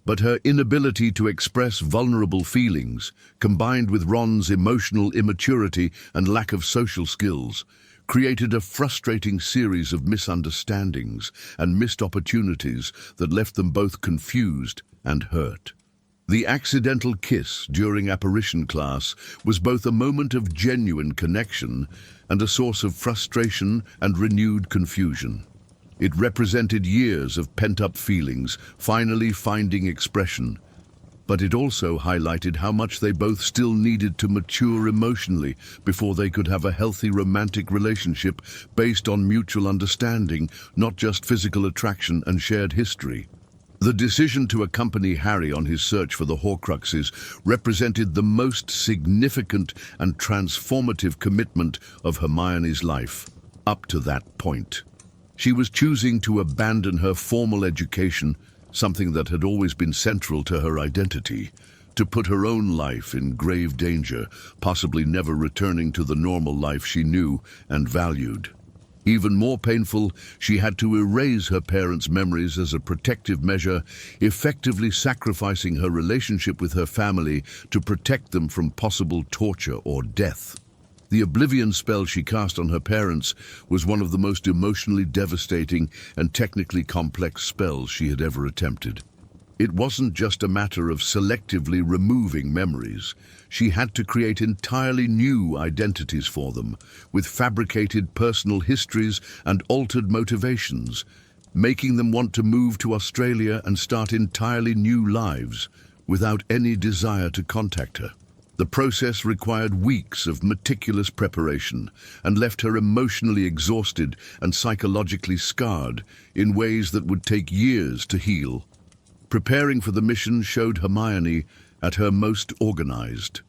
But her inability to express vulnerable feelings, combined with Ron's emotional immaturity and lack of social skills, created a frustrating series of misunderstandings and missed opportunities that left them both confused and hurt. The accidental kiss during apparition class was both a moment of genuine connection and a source of frustration and renewed confusion. It represented years of pent-up feelings finally finding expression, but it also highlighted how much they both still needed to mature emotionally before they could have a healthy romantic relationship based on mutual understanding, not just physical attraction and shared history. The decision to accompany Harry on his search for the Horcruxes represented the most significant and transformative commitment of Hermione's life up to that point. She was choosing to abandon her formal education, something that had always been central to her identity, to put her own life in grave danger, possibly never returning to the normal life she knew and valued. Even more painful, she had to erase her parents' memories as a protective measure, effectively sacrificing her relationship with her family to protect them from possible torture or death. The oblivion spell she cast on her parents was one of the most emotionally devastating and technically complex spells she had ever attempted. It wasn't just a matter of selectively removing memories. She had to create entirely new identities for them, with fabricated personal histories and altered motivations, making them want to move to Australia and start entirely new lives without any desire to contact her. The process required weeks of meticulous preparation and left her emotionally exhausted and psychologically scarred in ways that would take years to heal. Preparing for the mission showed Hermione at her most organized.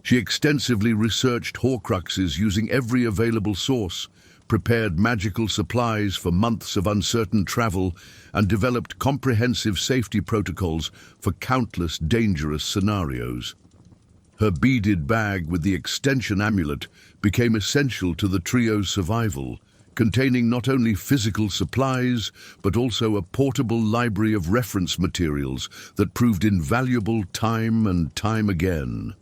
She extensively researched Horcruxes using every available source, prepared magical supplies for months of uncertain travel, and developed comprehensive safety protocols for countless dangerous scenarios. Her beaded bag with the extension amulet became essential to the trio's survival, containing not only physical supplies, but also a portable library of reference materials that proved invaluable time and time again.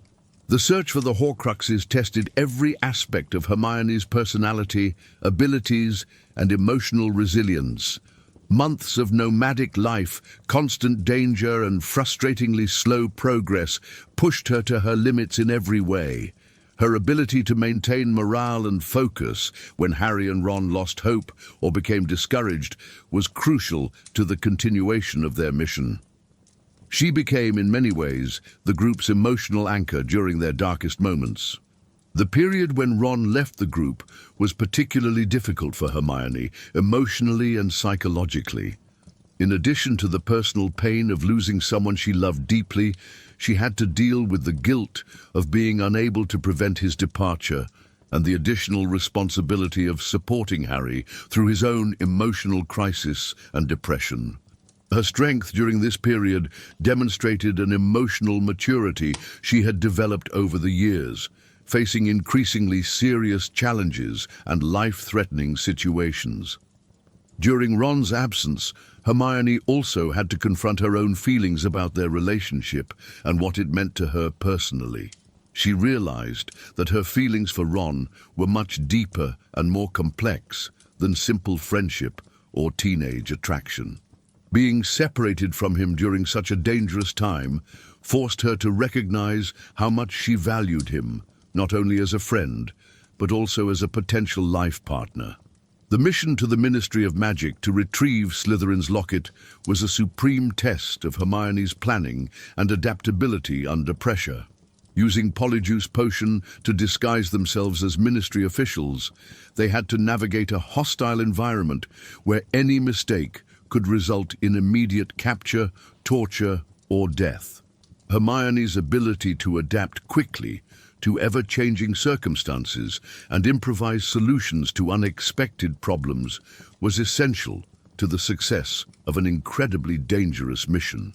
The search for the Horcruxes tested every aspect of Hermione's personality, abilities, and emotional resilience. Months of nomadic life, constant danger, and frustratingly slow progress pushed her to her limits in every way. Her ability to maintain morale and focus when Harry and Ron lost hope or became discouraged was crucial to the continuation of their mission. She became, in many ways, the group's emotional anchor during their darkest moments. The period when Ron left the group was particularly difficult for Hermione, emotionally and psychologically. In addition to the personal pain of losing someone she loved deeply, she had to deal with the guilt of being unable to prevent his departure and the additional responsibility of supporting Harry through his own emotional crisis and depression. Her strength during this period demonstrated an emotional maturity she had developed over the years, facing increasingly serious challenges and life-threatening situations. During Ron's absence, Hermione also had to confront her own feelings about their relationship and what it meant to her personally. She realized that her feelings for Ron were much deeper and more complex than simple friendship or teenage attraction. Being separated from him during such a dangerous time forced her to recognize how much she valued him, not only as a friend, but also as a potential life partner. The mission to the Ministry of Magic to retrieve Slytherin's locket was a supreme test of Hermione's planning and adaptability under pressure. Using Polyjuice Potion to disguise themselves as Ministry officials, they had to navigate a hostile environment where any mistake could result in immediate capture, torture, or death. Hermione's ability to adapt quickly to ever-changing circumstances and improvise solutions to unexpected problems was essential to the success of an incredibly dangerous mission.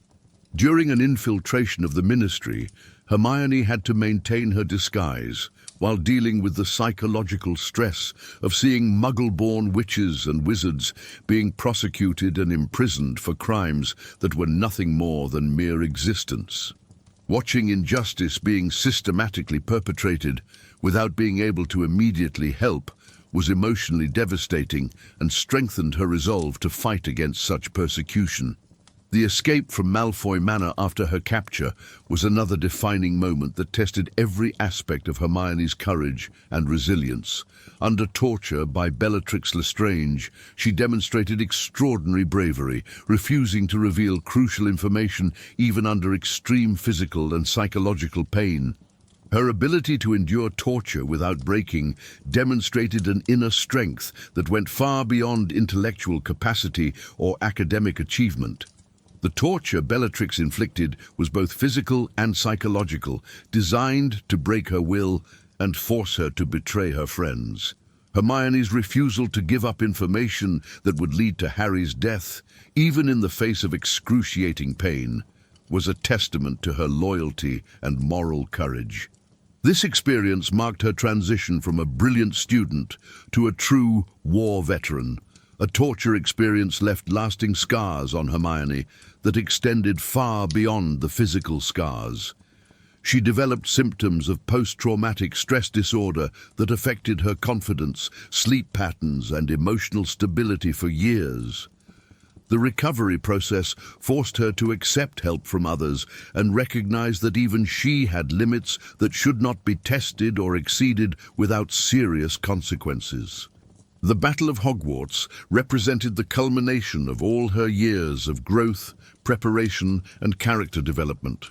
During an infiltration of the Ministry, Hermione had to maintain her disguise while dealing with the psychological stress of seeing Muggle-born witches and wizards being prosecuted and imprisoned for crimes that were nothing more than mere existence. Watching injustice being systematically perpetrated without being able to immediately help was emotionally devastating and strengthened her resolve to fight against such persecution. The escape from Malfoy Manor after her capture was another defining moment that tested every aspect of Hermione's courage and resilience. Under torture by Bellatrix Lestrange, she demonstrated extraordinary bravery, refusing to reveal crucial information even under extreme physical and psychological pain. Her ability to endure torture without breaking demonstrated an inner strength that went far beyond intellectual capacity or academic achievement. The torture Bellatrix inflicted was both physical and psychological, designed to break her will and force her to betray her friends. Hermione's refusal to give up information that would lead to Harry's death, even in the face of excruciating pain, was a testament to her loyalty and moral courage. This experience marked her transition from a brilliant student to a true war veteran. A torture experience left lasting scars on Hermione that extended far beyond the physical scars. She developed symptoms of post-traumatic stress disorder that affected her confidence, sleep patterns, and emotional stability for years. The recovery process forced her to accept help from others and recognize that even she had limits that should not be tested or exceeded without serious consequences. The Battle of Hogwarts represented the culmination of all her years of growth, preparation, and character development.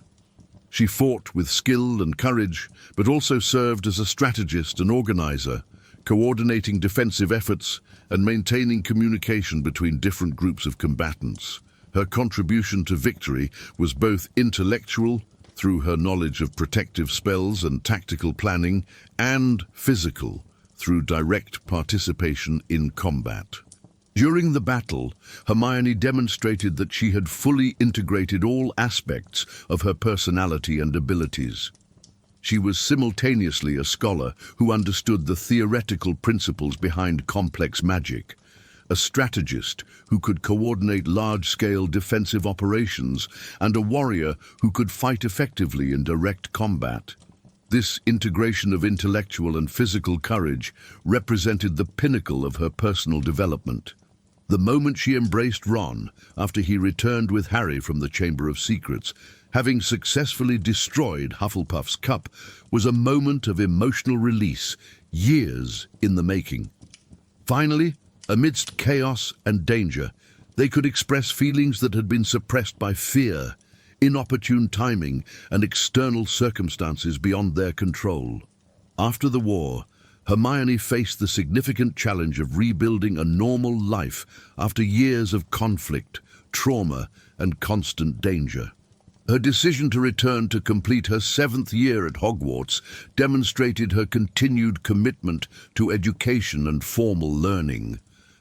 She fought with skill and courage, but also served as a strategist and organizer, coordinating defensive efforts and maintaining communication between different groups of combatants. Her contribution to victory was both intellectual, through her knowledge of protective spells and tactical planning, and physical, through direct participation in combat. During the battle, Hermione demonstrated that she had fully integrated all aspects of her personality and abilities. She was simultaneously a scholar who understood the theoretical principles behind complex magic, a strategist who could coordinate large-scale defensive operations, and a warrior who could fight effectively in direct combat. This integration of intellectual and physical courage represented the pinnacle of her personal development. The moment she embraced Ron after he returned with Harry from the Chamber of Secrets, having successfully destroyed Hufflepuff's cup, was a moment of emotional release, years in the making. Finally, amidst chaos and danger, they could express feelings that had been suppressed by fear, inopportune timing, and external circumstances beyond their control. After the war, Hermione faced the significant challenge of rebuilding a normal life after years of conflict, trauma, and constant danger. Her decision to return to complete her 7th year at Hogwarts demonstrated her continued commitment to education and formal learning,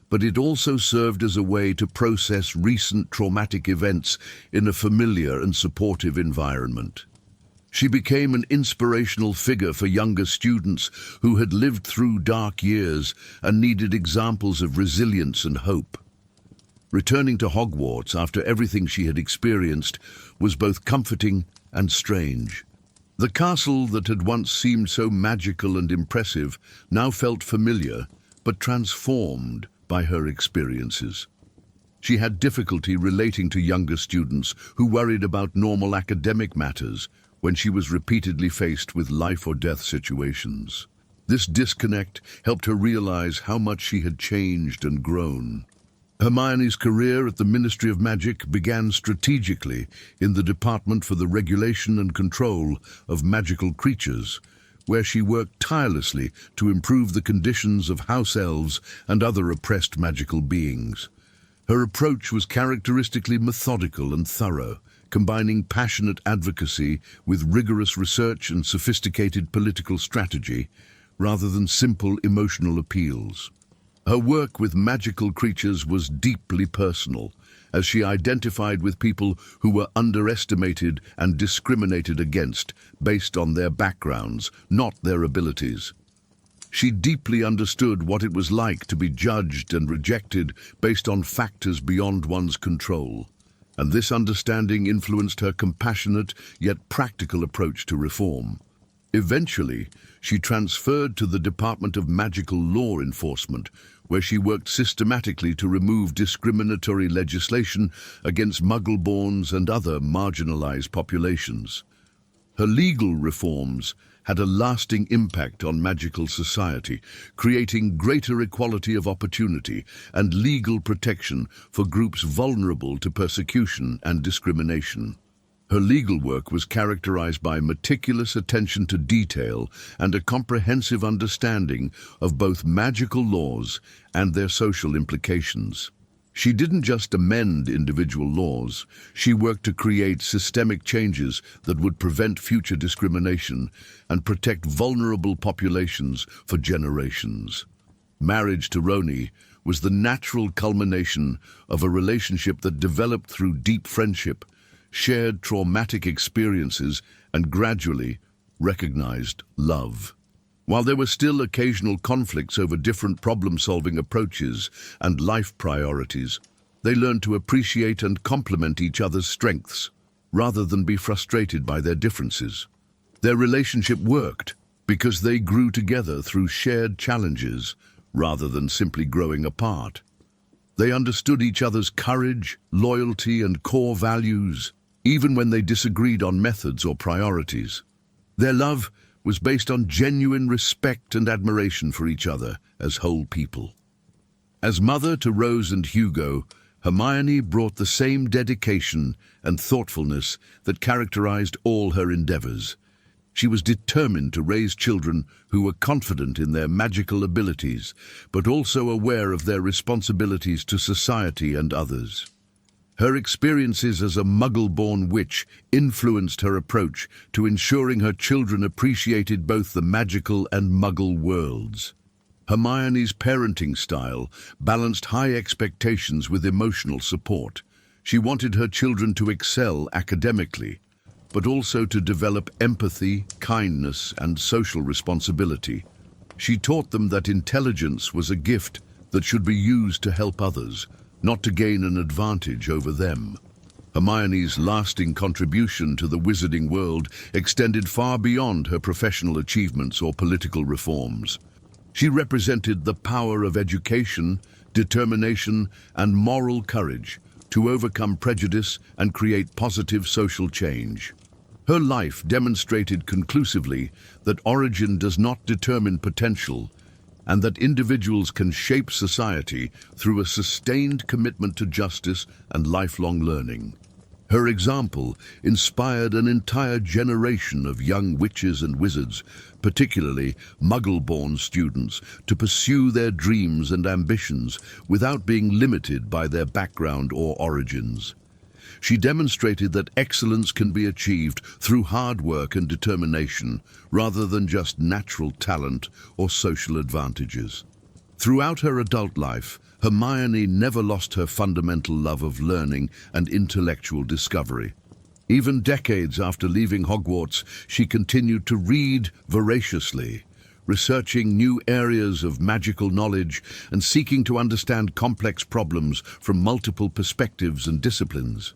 but it also served as a way to process recent traumatic events in a familiar and supportive environment. She became an inspirational figure for younger students who had lived through dark years and needed examples of resilience and hope. Returning to Hogwarts after everything she had experienced was both comforting and strange. The castle that had once seemed so magical and impressive now felt familiar, but transformed by her experiences. She had difficulty relating to younger students who worried about normal academic matters when she was repeatedly faced with life-or-death situations. This disconnect helped her realize how much she had changed and grown. Hermione's career at the Ministry of Magic began strategically in the Department for the Regulation and Control of Magical Creatures, where she worked tirelessly to improve the conditions of house elves and other oppressed magical beings. Her approach was characteristically methodical and thorough, combining passionate advocacy with rigorous research and sophisticated political strategy, rather than simple emotional appeals. Her work with magical creatures was deeply personal, as she identified with people who were underestimated and discriminated against based on their backgrounds, not their abilities. She deeply understood what it was like to be judged and rejected based on factors beyond one's control, and this understanding influenced her compassionate yet practical approach to reform. Eventually, she transferred to the Department of Magical Law Enforcement, where she worked systematically to remove discriminatory legislation against Muggle-borns and other marginalized populations. Her legal reforms had a lasting impact on magical society, creating greater equality of opportunity and legal protection for groups vulnerable to persecution and discrimination. Her legal work was characterized by meticulous attention to detail and a comprehensive understanding of both magical laws and their social implications. She didn't just amend individual laws, she worked to create systemic changes that would prevent future discrimination and protect vulnerable populations for generations. Marriage to Roni was the natural culmination of a relationship that developed through deep friendship, shared traumatic experiences, and gradually recognized love. While there were still occasional conflicts over different problem-solving approaches and life priorities, they learned to appreciate and complement each other's strengths, rather than be frustrated by their differences. Their relationship worked because they grew together through shared challenges, rather than simply growing apart. They understood each other's courage, loyalty, and core values, even when they disagreed on methods or priorities. Their love was based on genuine respect and admiration for each other as whole people. As mother to Rose and Hugo, Hermione brought the same dedication and thoughtfulness that characterized all her endeavors. She was determined to raise children who were confident in their magical abilities, but also aware of their responsibilities to society and others. Her experiences as a Muggle-born witch influenced her approach to ensuring her children appreciated both the magical and Muggle worlds. Hermione's parenting style balanced high expectations with emotional support. She wanted her children to excel academically, but also to develop empathy, kindness, and social responsibility. She taught them that intelligence was a gift that should be used to help others, not to gain an advantage over them. Hermione's lasting contribution to the wizarding world extended far beyond her professional achievements or political reforms. She represented the power of education, determination, and moral courage to overcome prejudice and create positive social change. Her life demonstrated conclusively that origin does not determine potential, and that individuals can shape society through a sustained commitment to justice and lifelong learning. Her example inspired an entire generation of young witches and wizards, particularly Muggle-born students, to pursue their dreams and ambitions without being limited by their background or origins. She demonstrated that excellence can be achieved through hard work and determination, rather than just natural talent or social advantages. Throughout her adult life, Hermione never lost her fundamental love of learning and intellectual discovery. Even decades after leaving Hogwarts, she continued to read voraciously, researching new areas of magical knowledge and seeking to understand complex problems from multiple perspectives and disciplines.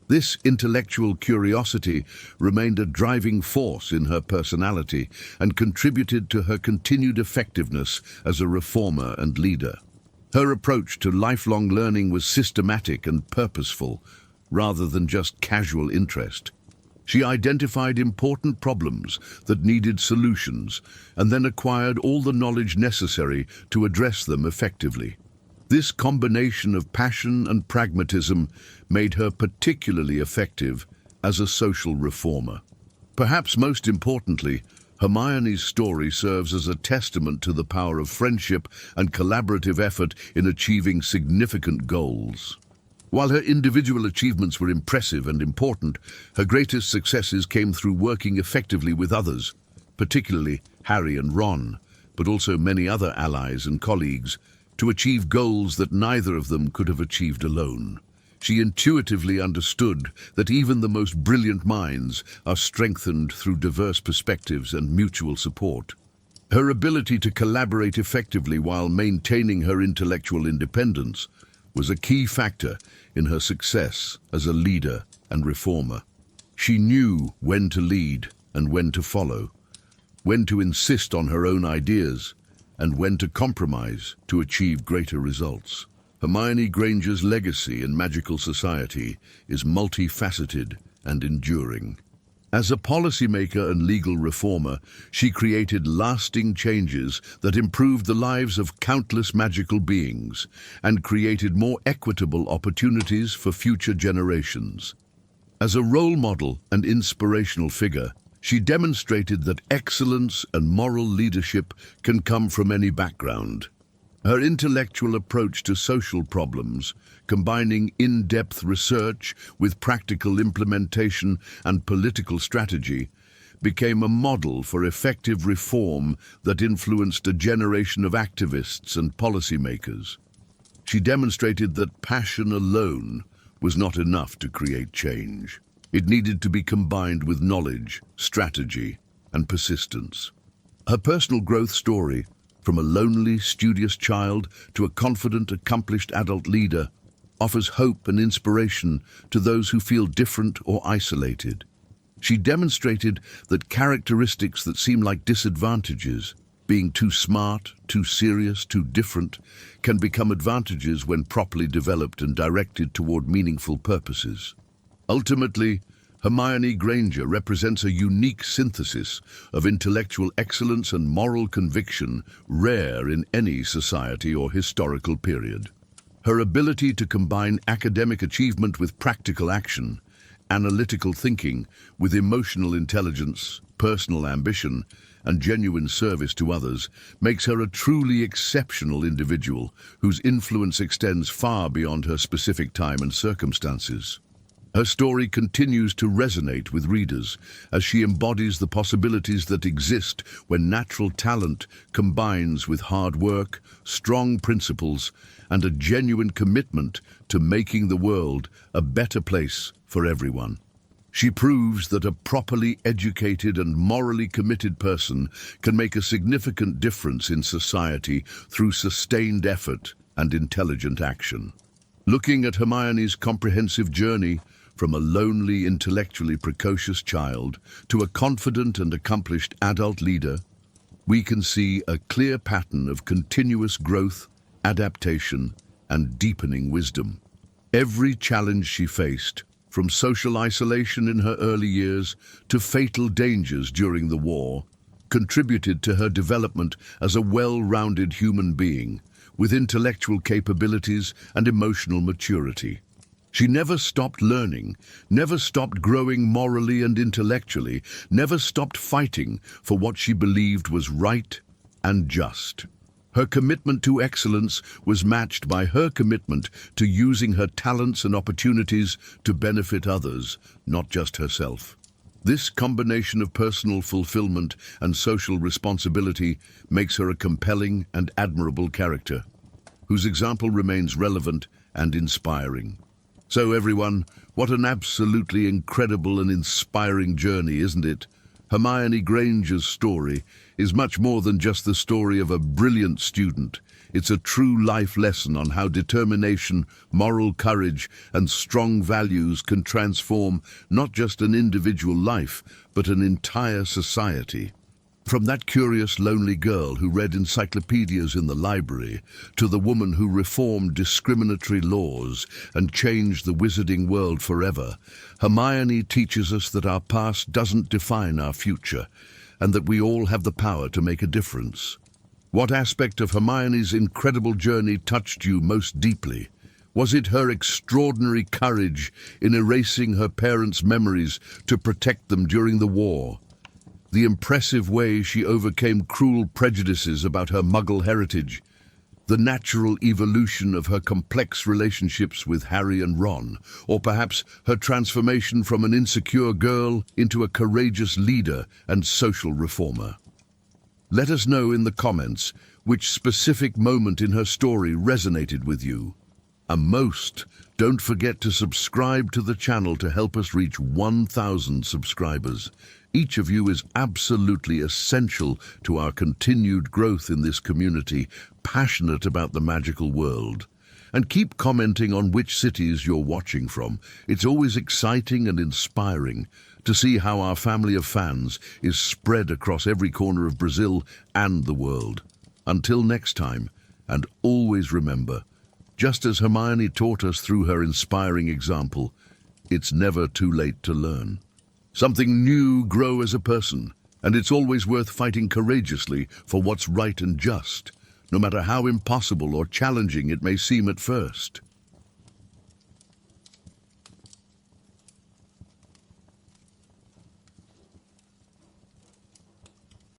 This intellectual curiosity remained a driving force in her personality and contributed to her continued effectiveness as a reformer and leader. Her approach to lifelong learning was systematic and purposeful, rather than just casual interest. She identified important problems that needed solutions and then acquired all the knowledge necessary to address them effectively. This combination of passion and pragmatism made her particularly effective as a social reformer. Perhaps most importantly, Hermione's story serves as a testament to the power of friendship and collaborative effort in achieving significant goals. While her individual achievements were impressive and important, her greatest successes came through working effectively with others, particularly Harry and Ron, but also many other allies and colleagues, to achieve goals that neither of them could have achieved alone. She intuitively understood that even the most brilliant minds are strengthened through diverse perspectives and mutual support. Her ability to collaborate effectively while maintaining her intellectual independence was a key factor in her success as a leader and reformer. She knew when to lead and when to follow, when to insist on her own ideas, and when to compromise to achieve greater results. Hermione Granger's legacy in magical society is multifaceted and enduring. As a policymaker and legal reformer, she created lasting changes that improved the lives of countless magical beings and created more equitable opportunities for future generations. As a role model and inspirational figure, she demonstrated that excellence and moral leadership can come from any background. Her intellectual approach to social problems, combining in-depth research with practical implementation and political strategy, became a model for effective reform that influenced a generation of activists and policymakers. She demonstrated that passion alone was not enough to create change. It needed to be combined with knowledge, strategy, and persistence. Her personal growth story, from a lonely, studious child to a confident, accomplished adult leader, offers hope and inspiration to those who feel different or isolated. She demonstrated that characteristics that seem like disadvantages, being too smart, too serious, too different, can become advantages when properly developed and directed toward meaningful purposes. Ultimately, Hermione Granger represents a unique synthesis of intellectual excellence and moral conviction rare in any society or historical period. Her ability to combine academic achievement with practical action, analytical thinking with emotional intelligence, personal ambition, and genuine service to others makes her a truly exceptional individual whose influence extends far beyond her specific time and circumstances. Her story continues to resonate with readers as she embodies the possibilities that exist when natural talent combines with hard work, strong principles, and a genuine commitment to making the world a better place for everyone. She proves that a properly educated and morally committed person can make a significant difference in society through sustained effort and intelligent action. Looking at Hermione's comprehensive journey from a lonely, intellectually precocious child to a confident and accomplished adult leader, we can see a clear pattern of continuous growth, adaptation, and deepening wisdom. Every challenge she faced, from social isolation in her early years to fatal dangers during the war, contributed to her development as a well-rounded human being with intellectual capabilities and emotional maturity. She never stopped learning, never stopped growing morally and intellectually, never stopped fighting for what she believed was right and just. Her commitment to excellence was matched by her commitment to using her talents and opportunities to benefit others, not just herself. This combination of personal fulfillment and social responsibility makes her a compelling and admirable character, whose example remains relevant and inspiring. So everyone, what an absolutely incredible and inspiring journey, isn't it? Hermione Granger's story is much more than just the story of a brilliant student. It's a true life lesson on how determination, moral courage, and strong values can transform not just an individual life, but an entire society. From that curious, lonely girl who read encyclopedias in the library to the woman who reformed discriminatory laws and changed the wizarding world forever, Hermione teaches us that our past doesn't define our future and that we all have the power to make a difference. What aspect of Hermione's incredible journey touched you most deeply? Was it her extraordinary courage in erasing her parents' memories to protect them during the war? The impressive way she overcame cruel prejudices about her Muggle heritage, the natural evolution of her complex relationships with Harry and Ron, or perhaps her transformation from an insecure girl into a courageous leader and social reformer. Let us know in the comments which specific moment in her story resonated with you. And most, don't forget to subscribe to the channel to help us reach 1,000 subscribers. Each of you is absolutely essential to our continued growth in this community, passionate about the magical world. And keep commenting on which cities you're watching from. It's always exciting and inspiring to see how our family of fans is spread across every corner of Brazil and the world. Until next time, and always remember, just as Hermione taught us through her inspiring example, it's never too late to learn. Something new grow as a person, and it's always worth fighting courageously for what's right and just, no matter how impossible or challenging it may seem at first.